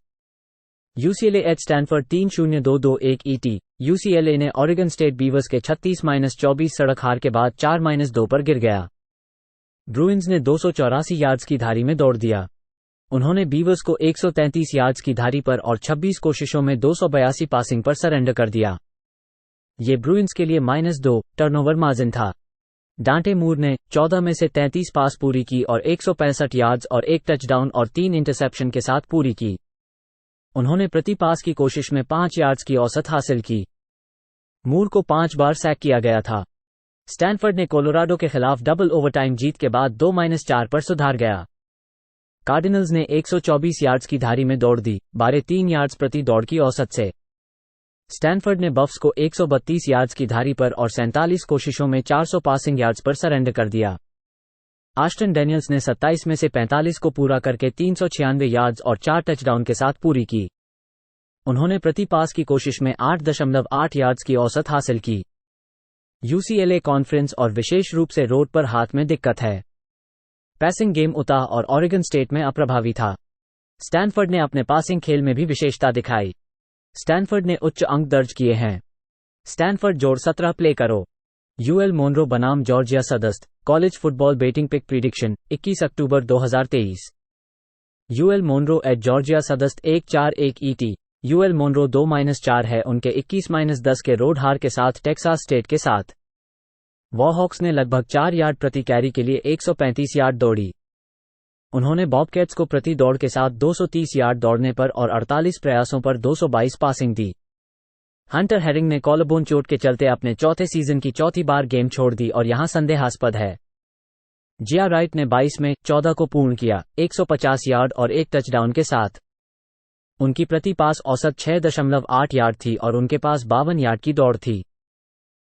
UCLA at Stanford 3-0-2-2-1 ET। UCLA ने ऑरेगन स्टेट बीवर्स के 36-24 सड़क हार के बाद 4-2 पर गिर गया। ब्रूइंस ने 284 यार्ड्स की धारी में दौड़ दिया। उन्होंने बीवर्स को 133 यार्ड्स की धारी पर और 26 कोशिशों में 282 पासिंग पर सरेंडर कर दिया। ये ब्रूइंस के लिए -2 टर्नओवर मार्जिन था। डांटे मूर ने 14 में से 33 पास पूरी की और 165 यार्ड्स और 1 टचडाउन और 3 इंटरसेप्शन के साथ पूरी की। उन्होंने प्रति पास की कोशिश में 5 यार्ड्स की औसत हासिल की। मूर को 5 बार सैक किया गया था। स्टैनफोर्ड ने कोलोराडो के खिलाफ डबल ओवरटाइम जीत के बाद 2-4 पर सुधार गया। कार्डिनल्स ने 124 यार्ड्स की धारी में दौड़ दी, 3 यार्ड्स प्रति दौड़ की औसत से। स्टैनफोर्ड ने बफ्स को 132 यार्ड्स की धारी पर और 47 कोशिशों में 400 पासिंग यार्ड्स पर सरेंडर कर दिया। आस्टन डेनियल्स ने 27 में से 45 को पूरा करके 396 यार्ड्स और 4 टचडाउन के साथ पूरी की। उन्होंने प्रति पास की कोशिश में 8.8 यार्ड्स की औसत हासिल की। यूसीएलए कॉन्फ्रेंस और विशेष रूप से रोड पर हाथ में दिक्कत है। पैसिंग गेम उताह और ऑरेगन स्टेट में अप्रभावी था। स्टैनफोर्ड ने अपने पासिंग खेल में भी विशेषता दिखाई। स्टैनफोर्ड ने उच्च अंक दर्ज किए हैं। स्टैनफोर्ड जोड़ 17 प्ले करो। यूएल मोनरो बनाम जॉर्जिया सदस्य, college football betting pick prediction, 21 October 2023। UL Monroe at Georgia सदस्य 1-4-1 ET। यूएल मोनरो 2-4 है उनके 21-10 के रोड हार के साथ टेक्सास स्टेट के साथ। वॉहॉक्स ने लगभग 4 यार्ड प्रति कैरी के लिए 135 यार्ड दौड़ी। उन्होंने बॉबकैट्स को प्रति दौड़ के साथ 230 यार्ड दौड़ने पर और 48 प्रयासों पर 222 पासिंग दी। हंटर हेरिंग ने कॉलरबोन चोट के चलते अपने चौथे सीजन की चौथी बार गेम छोड़ दी और यहां संदेहास्पद है। जिया राइट ने 22 में 14 को पूर्ण किया, 150 यार्ड और 1 टचडाउन के साथ। उनकी प्रति पास औसत 6.8 यार्ड थी और उनके पास 52 यार्ड की दौड़ थी।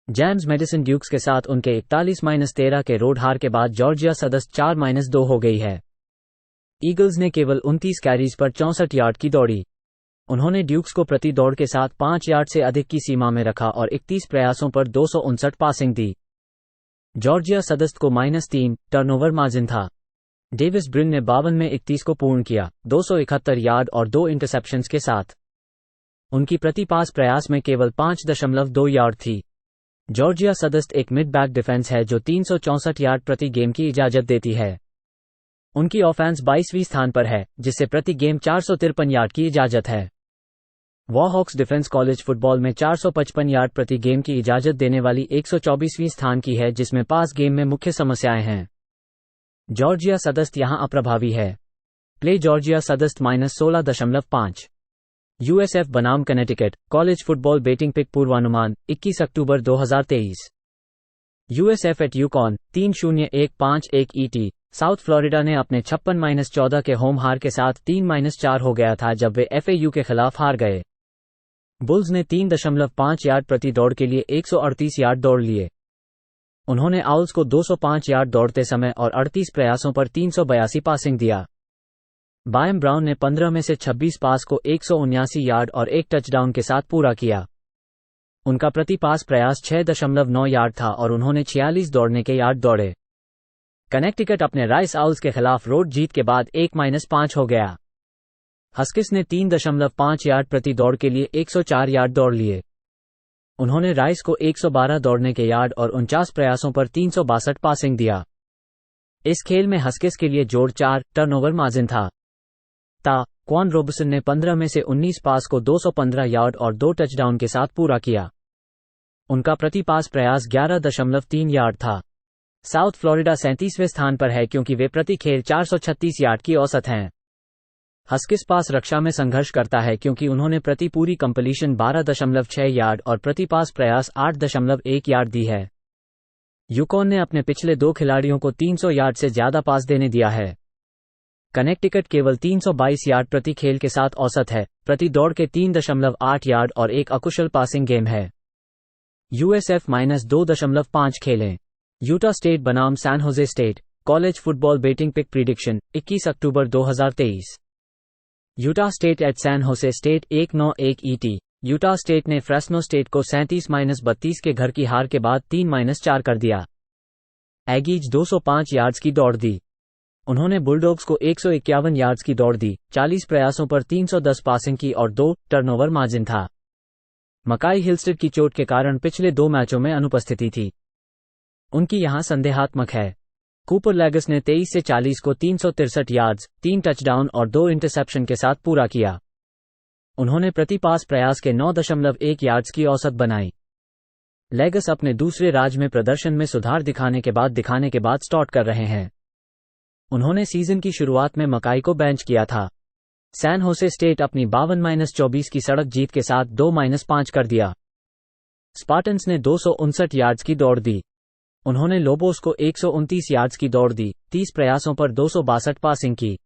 जेम्स मेडिसन ड्यूक्स के साथ उनके 41-13 के रोड हार के बाद जॉर्जिया सदस्य 4-2 हो गई है। ईगल्स ने केवल 29 कैरीज पर 64 यार्ड की दौड़ी। उन्होंने ड्यूक्स को प्रति दौड़ के साथ 5 यार्ड से अधिक की सीमा में रखा और 31 प्रयासों पर 259 पासिंग दी। जॉर्जिया सदस्य को -3 टर्नओवर मार्जिन था। डेविस ब्रिन ने 52 में 31 को पूर्ण किया, 271 यार्ड और 2 इंटरसेप्शंस के साथ। उनकी प्रति पास प्रयास में केवल 5.2 यार्ड थी। जॉर्जिया सदस्य एक मिड बैक डिफेंस है जो 364 यार्ड प्रति गेम की इजाजत देती है। उनकी ऑफेंस 22वीं स्थान पर है, जिससे प्रति गेम 453 यार्ड की इजाजत है। वॉहॉक्स डिफेंस कॉलेज फुटबॉल में 455 यार्ड प्रति गेम की इजाजत देने वाली 124वीं स्थान की है, जिसमें पास गेम में मुख्य समस्याएं हैं। जॉर्जिया सदस्य यहां अप्रभावी है। प्ले जॉर्जिया सदस्य -16.5। यूएसएफ बनाम Connecticut, college football betting pick पूर्वानुमान, 21 अक्टूबर 2023। USF at UConn, 3-0-1-5-1 ET। South Florida ने अपने 56-14 के होम हार के साथ 3-4 हो गया था जब वे FAU के खिलाफ हार गए। बुल्स ने 3.5 यार्ड प्रति दौड़ के लिए 138 यार्ड दौड़ लिए। उन्होंने आउल्स को 205 यार्ड दौड़ते समय और 38 प्रयासों पर 382 पासिंग दिया। बायम ब्राउन ने 15 में से 26 पास को 179 यार्ड और 1 टचडाउन के साथ पूरा किया। उनका प्रति पास प्रयास 6.9 यार्ड था और उन्होंने 46 दौड़ने के यार्ड दौड़े। कनेक्टिकट अपने राइस आउल्स के खिलाफ रोड जीत के बाद 1-5 हो गया। हस्किस ने 3.5 यार्ड प्रति दौड़ के लिए 104 यार्ड दौड़ लिए। उन्होंने राइस को 112 दौड़ने के यार्ड और 49 प्रयासों पर 362 पासिंग दिया। इस खेल में हस्किस के लिए जोड़ 4 टर्नओवर मार्जिन था। क्वान रोबसन ने 15 में से 19 पास को 215 यार्ड और 2 टचडाउन के साथ पूरा किया। उनका प्रति पास प्रयास 11.3 यार्ड था। साउथ फ्लोरिडा 37वें स्थान पर है क्योंकि वे प्रति खेल 436 यार्ड की औसत हैं। हस्किस पास रक्षा में संघर्ष करता है क्योंकि उन्होंने प्रति पूरी कंप्लीशन 12.6 यार्ड और प्रति पास प्रयास 8.1 यार्ड दी है। यूकॉन ने अपने पिछले 2 खिलाड़ियों को 300 यार्ड से ज्यादा पास देने दिया है। कनेक्टिकट केवल 322 यार्ड प्रति खेल के साथ औसत है, प्रति दौड़ के 3.8 यार्ड और एक अकुशल पासिंग गेम है। यूएसएफ -2.5 खेलें। यूटा स्टेट बनाम San Jose State, college football betting pick prediction, 21 October 2023। Utah State at San Jose State 1-9-1 ET। Utah State ने फ्रेस्नो स्टेट को 37-32 के घर की हार के बाद 3-4 कर दिया। एगीज 205 यार्ड्स की दौड़ दी। उन्होंने बुलडॉग्स को 151 यार्ड्स की दौड़ दी, 40 प्रयासों पर 310 पासिंग की और 2 टर्नओवर मार्जिन था। मकाई हिलस्टेड की चोट के कारण पिछले 2 मैचों में अनुपस्थिति थी। उनकी यहां संदेहात्मक है। कूपर लेगस ने 23 से 40 को 363 यार्ड्स, 3 टचडाउन और 2 इंटरसेप्शन के साथ पूरा किया। उन्होंने प्रति पास प्रयास के 9.1 यार्ड्स की औसत बनाई। लेगस अपने दूसरे राज में प्रदर्शन में सुधार दिखाने के बाद स्टार्ट कर रहे हैं। उन्होंने सीजन की शुरुआत में मकाई को बेंच किया था। सैन होसे स्टेट अपनी 52-24 की सड़क जीत के साथ 2-5 कर दिया। स्पार्टन्स ने 259 यार्ड्स की दौड़ दी। उन्होंने लोबोस को 129 यार्ड्स की दौड़ दी, 30 प्रयासों पर 262 पासिंग की।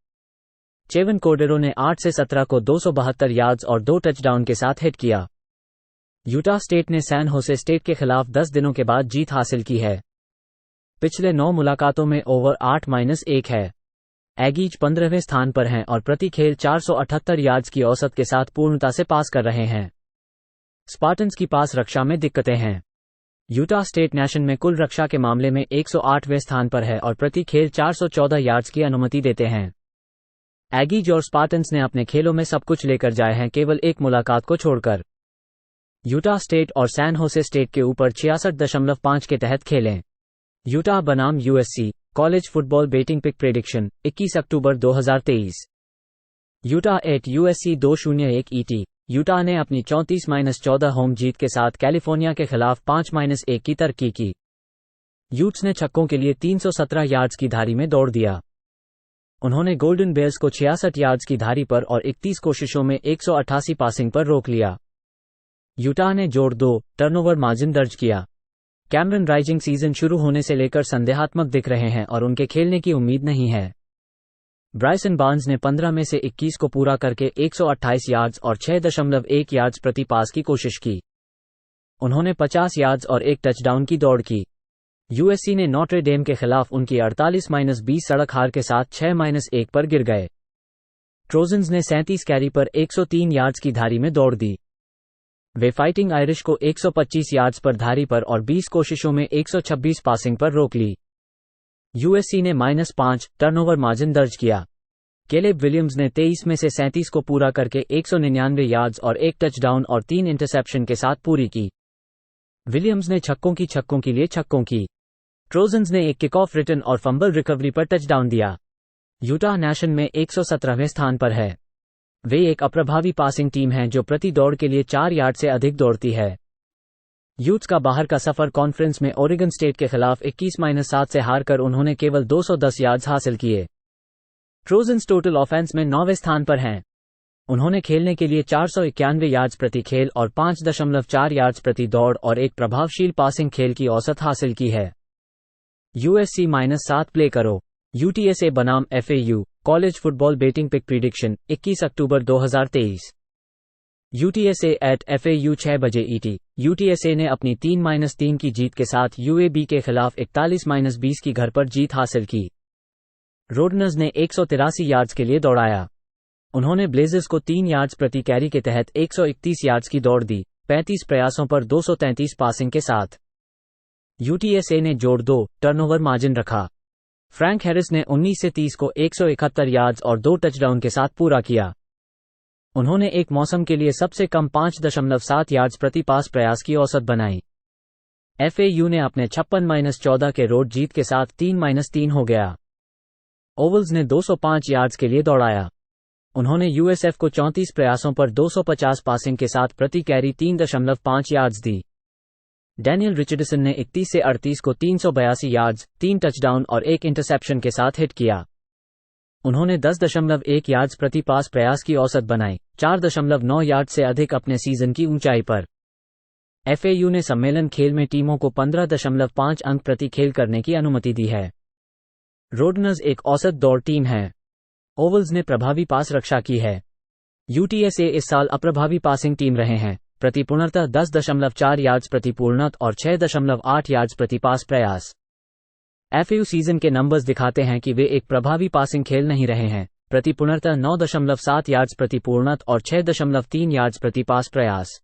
चेवन कोर्डेरो ने 8 से 17 को 272 यार्ड्स और 2 टचडाउन के साथ हिट किया। यूटा स्टेट ने सैन होसे स्टेट के खिलाफ 10 दिनों के बाद जीत हासिल की है। पिछले 9 मुलाकातों में ओवर 8-1 है। एगीज 15वें स्थान पर हैं और प्रति खेल 478 यार्ड्स की औसत के साथ पूर्णता से पास कर रहे हैं। स्पार्टन्स की पास रक्षा में दिक्कतें हैं। यूटा स्टेट नेशन में कुल रक्षा के मामले में 108वें स्थान पर है और प्रति खेल 414 यार्ड्स की अनुमति देते हैं। एगीज और स्पार्टन्स ने अपने खेलों में सब कुछ लेकर जाए हैं, केवल एक मुलाकात को छोड़कर। यूटा स्टेट और सैन होसे स्टेट के ऊपर 66.5 के तहत खेलें। यूटा बनाम USC college football betting pick prediction 21 October 2023। Utah at USC 201 ET। Utah ने अपनी 34-14 होम जीत के साथ कैलिफोर्निया के खिलाफ 5-1 की तरक्की की। यूट्स ने छक्कों के लिए 317 यार्ड्स की धारी में दौड़ दिया। उन्होंने गोल्डन बेयर्स को 66 यार्ड्स की धारी पर और 31 कोशिशों में 188 पासिंग पर रोक लिया। यूटा ने जोड़ 2 टर्नओवर मार्जिन दर्ज किया। कैमरन राइजिंग सीजन शुरू होने से लेकर संदेहात्मक दिख रहे हैं और उनके खेलने की उम्मीद नहीं है। ब्राइसन बार्न्स ने 15 में से 21 को पूरा करके 128 यार्ड्स और 6.1 यार्ड्स प्रति पास की कोशिश की। उन्होंने 50 यार्ड्स और 1 टचडाउन की दौड़ की। यूएससी ने नॉट्रे डेम के खिलाफ उनकी 48-20 सड़क हार के साथ 6-1 पर गिर गए। ट्रोजन्स ने 37 कैरी पर 103 यार्ड्स की धारी में दौड़ दी। वे फाइटिंग आयरिश को 125 यार्ड्स पर धारी पर और 20 कोशिशों में 126 पासिंग पर रोक ली। यूएससी ने -5 टर्नओवर मार्जिन दर्ज किया। कैलेब विलियम्स ने 23 में से 37 को पूरा करके 199 यार्ड्स और 1 टचडाउन और 3 इंटरसेप्शन के साथ पूरी की। विलियम्स ने छक्कों के लिए छक्कों की। ट्रोजन्स ने एक किकऑफ रिटर्न और फंबल रिकवरी पर टचडाउन दिया। यूटा नेशन में 117वें स्थान पर है। वे एक अप्रभावी पासिंग टीम हैं जो प्रति दौड़ के लिए 4 यार्ड से अधिक दौड़ती है। यूट्स का बाहर का सफर कॉन्फ्रेंस में ओरेगन स्टेट के खिलाफ 21-7 से हारकर उन्होंने केवल 210 यार्ड्स हासिल किए। ट्रोजन्स टोटल ऑफेंस में 9वें स्थान पर हैं। उन्होंने खेलने के लिए 491 यार्ड्स प्रति खेल और 5.4 यार्ड्स प्रति दौड़ और एक प्रभावशील पासिंग खेल की औसत हासिल की है। यूएससी -7 प्ले करो। यूटीएसए बनाम FAU college football betting pick prediction 21 October 2023। UTSA at FAU 6 बजे ET। यूटीएसए ने अपनी 3-3 की जीत के साथ यूएबी के खिलाफ 41-20 की घर पर जीत हासिल की। रोडनर्स ने 183 यार्ड्स के लिए दौड़ाया। उन्होंने ब्लेजर्स को 3 यार्ड्स प्रति कैरी के तहत 131 यार्ड्स की दौड़ दी, 35 प्रयासों पर 233 पासिंग के साथ। यूटीएसए ने जोड़ 2 टर्नओवर मार्जिन रखा। फ्रैंक हैरिस ने 19 से 30 को 171 यार्ड्स और 2 टचडाउन के साथ पूरा किया। उन्होंने एक मौसम के लिए सबसे कम 5.7 यार्ड्स प्रति पास प्रयास की औसत बनाई। एफएयू ने अपने 56-14 के रोड जीत के साथ 3-3 हो गया। ओवल्स ने 205 यार्ड्स के लिए दौड़ाया। उन्होंने यूएसएफ को 34 प्रयासों पर 250 पासिंग के साथ प्रति कैरी 3.5 यार्ड्स दी। डैनियल रिचर्डसन ने 31 से 38 को 382 यार्ड्स, 3 टचडाउन और 1 इंटरसेप्शन के साथ हिट किया। उन्होंने 10.1 यार्ड्स प्रति पास प्रयास की औसत बनाई, 4.9 यार्ड से अधिक अपने सीजन की ऊंचाई पर। एफएयू ने सम्मेलन खेल में टीमों को 15.5 अंक प्रति खेल करने की अनुमति दी है। रोडनर्स एक औसत दौड़ टीम है। ओवल्स ने प्रभावी पास रक्षा की है। यूटीएसए इस साल अप्रभावी पासिंग टीम रहे हैं, प्रति पूर्णतः 10.4 यार्ड्स प्रति पूर्णत और 6.8 यार्ड्स प्रति पास प्रयास। एफएयू सीजन के नंबर्स दिखाते हैं कि वे एक प्रभावी पासिंग खेल नहीं रहे हैं, प्रति पूर्णतः 9.7 यार्ड्स प्रति पूर्णत और 6.3 यार्ड्स प्रति पास प्रयास।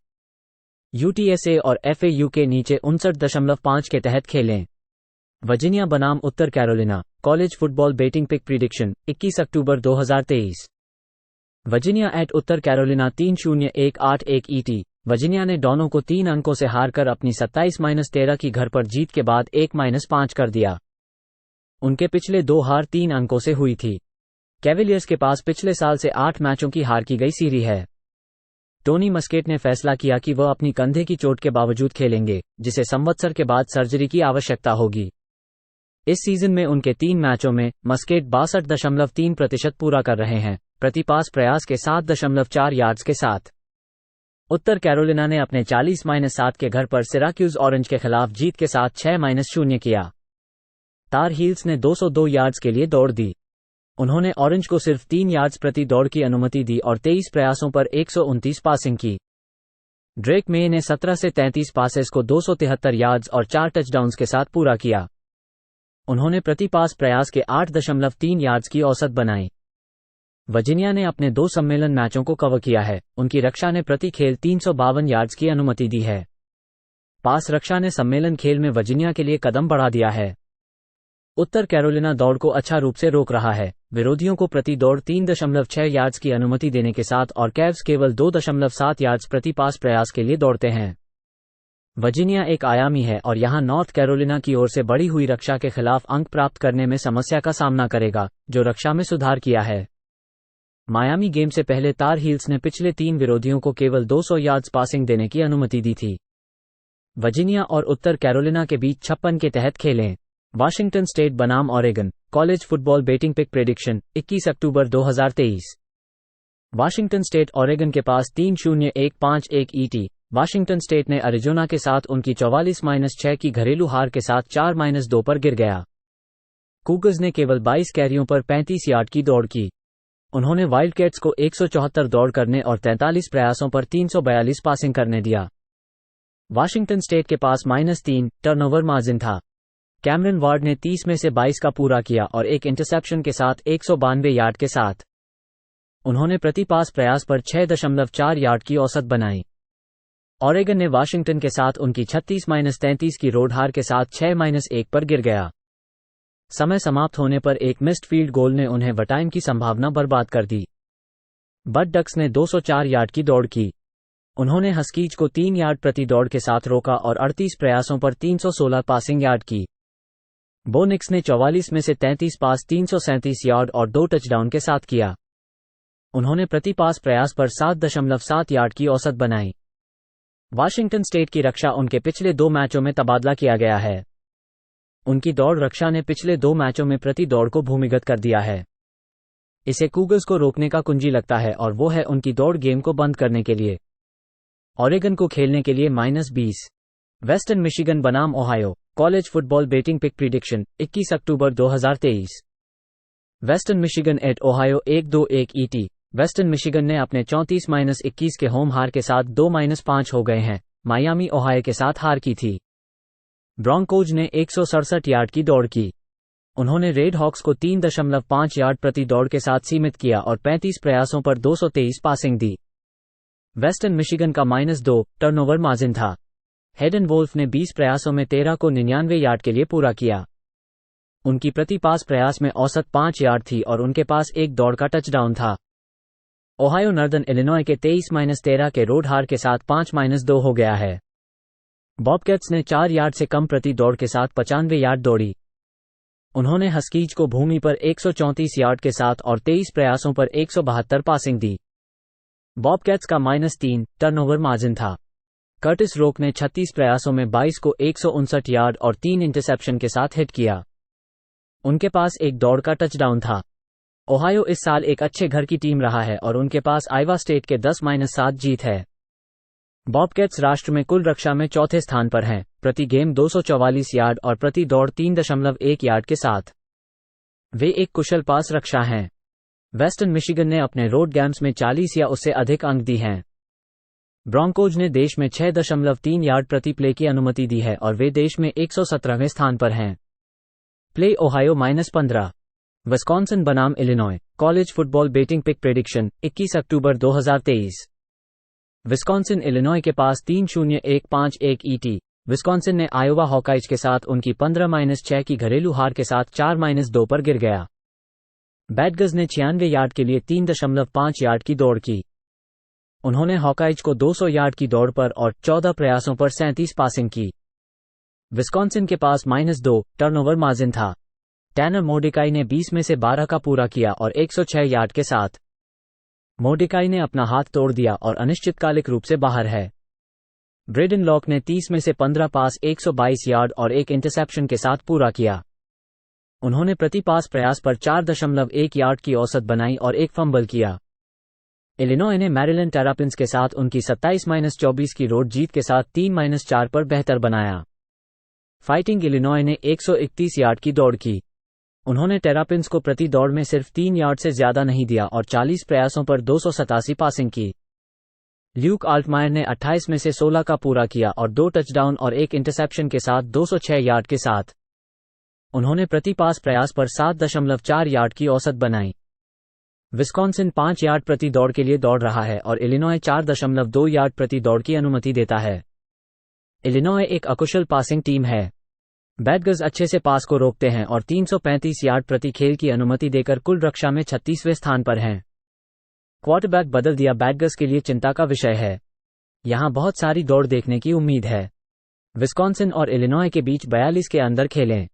यूटीएसए और एफएयू के नीचे 59.5 के तहत खेलें। वर्जीनिया बनाम उत्तर Carolina college football betting pick prediction 21 October 2023। Virginia at उत्तर कैरोलिना 3-0-1-8-1 ET। वर्जीनिया ने डॉनो को 3 अंकों से हारकर अपनी 27-13 की घर पर जीत के बाद 1-5 कर दिया। उनके पिछले 2 हार 3 अंकों से हुई थी। कैवेलियर्स के पास पिछले साल से 8 मैचों की हार की गई सीरी है। टोनी मस्केट ने फैसला किया कि वह अपनी कंधे की चोट के बावजूद खेलेंगे, जिसे संवत्सर के बाद सर्जरी की आवश्यकता होगी। इस सीजन में उनके 3 मैचों में मस्केट 62.3% पूरा कर रहे हैं, प्रति पास प्रयास के 7.4 यार्ड्स के साथ। उत्तर कैरोलिना ने अपने 40-7 के घर पर सिराक्यूज ऑरेंज के खिलाफ जीत के साथ 6-0 किया। तार हील्स ने 202 यार्ड्स के लिए दौड़ दी। उन्होंने ऑरेंज को सिर्फ 3 यार्ड्स प्रति दौड़ की अनुमति दी और 23 प्रयासों पर 129 पासिंग की। ड्रेक मे ने 17 से 33 पासेस को 273 यार्ड्स और 4 टचडाउन्स के साथ पूरा किया। उन्होंने प्रति पास प्रयास के 8.3 यार्ड्स की औसत बनाई। वर्जीनिया ने अपने 2 सम्मेलन मैचों को कवर किया है। उनकी रक्षा ने प्रति खेल 352 यार्ड्स की अनुमति दी है। पास रक्षा ने सम्मेलन खेल में वर्जीनिया के लिए कदम बढ़ा दिया है। उत्तर कैरोलिना दौड़ को अच्छा रूप से रोक रहा है, विरोधियों को प्रति दौड़ 3.6 यार्ड्स की अनुमति देने के साथ, और कैव्स केवल 2.7 यार्ड्स प्रति पास प्रयास के लिए दौड़ते हैं। वर्जीनिया एक आयामी है और यहां नॉर्थ कैरोलिना की ओर से बढ़ी हुई रक्षा के खिलाफ अंक प्राप्त करने में समस्या का सामना करेगा, जो रक्षा में सुधार किया है। मायामी गेम से पहले तार हील्स ने पिछले 3 विरोधियों को केवल 200 यार्ड्स पासिंग देने की अनुमति दी थी। वर्जीनिया और उत्तर कैरोलिना के बीच 56 के तहत खेलें। वाशिंगटन स्टेट बनाम Oregon college football betting pick prediction 21 अक्टूबर 2023। वाशिंगटन स्टेट ऑरेगन के पास 3-0-1-5-1 ET। वाशिंगटन स्टेट ने अरिजोना के साथ उनकी 44-6 की घरेलू हार के साथ 4-2 पर गिर गया। कूगर्स ने केवल 22 कैरियों पर 35 यार्ड की दौड़ की। उन्होंने वाइल्डकैट्स को 174 दौड़ करने और 43 प्रयासों पर 342 पासिंग करने दिया। वाशिंगटन स्टेट के पास -3 टर्नओवर मार्जिन था। कैमरन वार्ड ने 30 में से 22 का पूरा किया और एक इंटरसेप्शन के साथ 192 यार्ड के साथ। उन्होंने प्रति पास प्रयास पर 6.4 यार्ड की औसत बनाई। ऑरेगन ने वाशिंगटन के साथ उनकी 36-33 की रोड हार के साथ 6-1 पर गिर गया। समय समाप्त होने पर एक मिस्ड फील्ड गोल ने उन्हें ओवरटाइम की संभावना बर्बाद कर दी। बट डक्स ने 204 यार्ड की दौड़ की। उन्होंने हस्कीज को 3 यार्ड प्रति दौड़ के साथ रोका और 38 प्रयासों पर 316 पासिंग यार्ड की। बोनिक्स ने 44 में से 33 पास 337 यार्ड और 2 टचडाउन के साथ किया। उन्होंने प्रति पास प्रयास पर 7.7 यार्ड की औसत बनाई। वाशिंगटन स्टेट की रक्षा उनके पिछले 2 मैचों में तबादला किया गया है। उनकी दौड़ रक्षा ने पिछले 2 मैचों में प्रति दौड़ को भूमिगत कर दिया है। इसे कूगर्स को रोकने का कुंजी लगता है और वो है उनकी दौड़ गेम को बंद करने के लिए। ऑरेगन को खेलने के लिए -20। वेस्टर्न मिशिगन बनाम Ohio college football betting pick prediction 21 October 2023। Western Michigan at Ohio 1-2-1 ET। Western Michigan ने अपने 34-21 के होम हार के साथ 2-5 हो गए हैं। मायामी ओहायो के साथ हार की थी। ब्रॉन्कोज ने 167 यार्ड की दौड़ की। उन्होंने रेड हॉक्स को 3.5 यार्ड प्रति दौड़ के साथ सीमित किया और 35 प्रयासों पर 223 पासिंग दी। वेस्टर्न मिशिगन का -2 टर्नओवर मार्जिन था। हेडन वोल्फ ने 20 प्रयासों में 13 को 99 यार्ड के लिए पूरा किया। उनकी प्रति पास प्रयास में औसत 5 यार्ड थी और उनके पास एक दौड़ का टचडाउन था। ओहायो नॉर्दर्न इलिनॉय के 23-13 के रोड हार के साथ 5-2 हो गया है। बॉबकैट्स ने 4 यार्ड से कम प्रति दौड़ के साथ 95 यार्ड दौड़ी। उन्होंने हस्कीज को भूमि पर 134 यार्ड के साथ और 23 प्रयासों पर 172 पासिंग दी। बॉबकैट्स का -3 टर्नओवर मार्जिन था। कर्टिस रोक ने 36 प्रयासों में 22 को 159 यार्ड और 3 इंटरसेप्शन के साथ हिट किया। उनके पास एक दौड़ का टचडाउन था। ओहायो इस साल एक अच्छे घर की टीम रहा है और उनके पास आइवा स्टेट के 10-7 जीत है। बॉबकैट्स राष्ट्र में कुल रक्षा में चौथे स्थान पर हैं, प्रति गेम 244 यार्ड और प्रति दौड़ 3.1 यार्ड के साथ। वे एक कुशल पास रक्षा हैं। वेस्टर्न मिशिगन ने अपने रोड गेम्स में 40 या उससे अधिक अंक दी हैं। ब्रॉन्कोज ने देश में 6.3 यार्ड प्रति प्ले की अनुमति दी है और वे देश में 117वें स्थान पर हैं। Play Ohio -15। विस्कॉन्सिन बनाम Illinois college football betting pick prediction 21 अक्टूबर 2023। विस्कॉन्सिन इलिनॉय के पास 3-0-1-5-1 ET। विस्कॉन्सिन ने आयोवा हॉकाइज के साथ उनकी 15-6 की घरेलू हार के साथ 4-2 पर गिर गया। बैडगर्स ने 96 यार्ड के लिए 3.5 यार्ड की दौड़ की। उन्होंने हॉकाइज को 200 यार्ड की दौड़ पर और 14 प्रयासों पर 37 पासिंग की। विस्कॉन्सिन के पास -2 टर्नओवर मार्जिन था। टैनर मोर्डिकाई ने 20 में से 12 का पूरा किया और 106 यार्ड के साथ। मोर्डिकाई ने अपना हाथ तोड़ दिया और अनिश्चितकालिक रूप से बाहर है। ब्रेडन लॉक ने 30 में से 15 पास 122 यार्ड और एक इंटरसेप्शन के साथ पूरा किया। उन्होंने प्रति पास प्रयास पर 4.1 यार्ड की औसत बनाई और एक फंबल किया। इलिनॉय ने मैरीलैंड टेरापिन्स के साथ उनकी 27-24 की रोड जीत के साथ 3-4 पर बेहतर बनाया। फाइटिंग इलिनॉय ने 131 यार्ड की दौड़ की। उन्होंने टेरापिन्स को प्रति दौड़ में सिर्फ 3 यार्ड से ज्यादा नहीं दिया और 40 प्रयासों पर 287 पासिंग की। ल्यूक आल्टमायर ने 28 में से 16 का पूरा किया और 2 टचडाउन और एक इंटरसेप्शन के साथ 206 यार्ड के साथ। उन्होंने प्रति पास प्रयास पर 7.4 यार्ड की औसत बनाई। विस्कॉन्सिन 5 यार्ड प्रति दौड़ के लिए दौड़ रहा है और इलिनॉय 4.2 यार्ड प्रति दौड़ की अनुमति देता है। इलिनॉय एक अकुशल पासिंग टीम है। बैडगर्स अच्छे से पास को रोकते हैं और 335 यार्ड प्रति खेल की अनुमति देकर कुल रक्षा में 36वें स्थान पर हैं। क्वार्टरबैक बदल दिया बैडगर्स के लिए चिंता का विषय है। यहां बहुत सारी दौड़ देखने की उम्मीद है। विस्कॉन्सिन और इलिनॉय के बीच 42 के अंदर खेलें।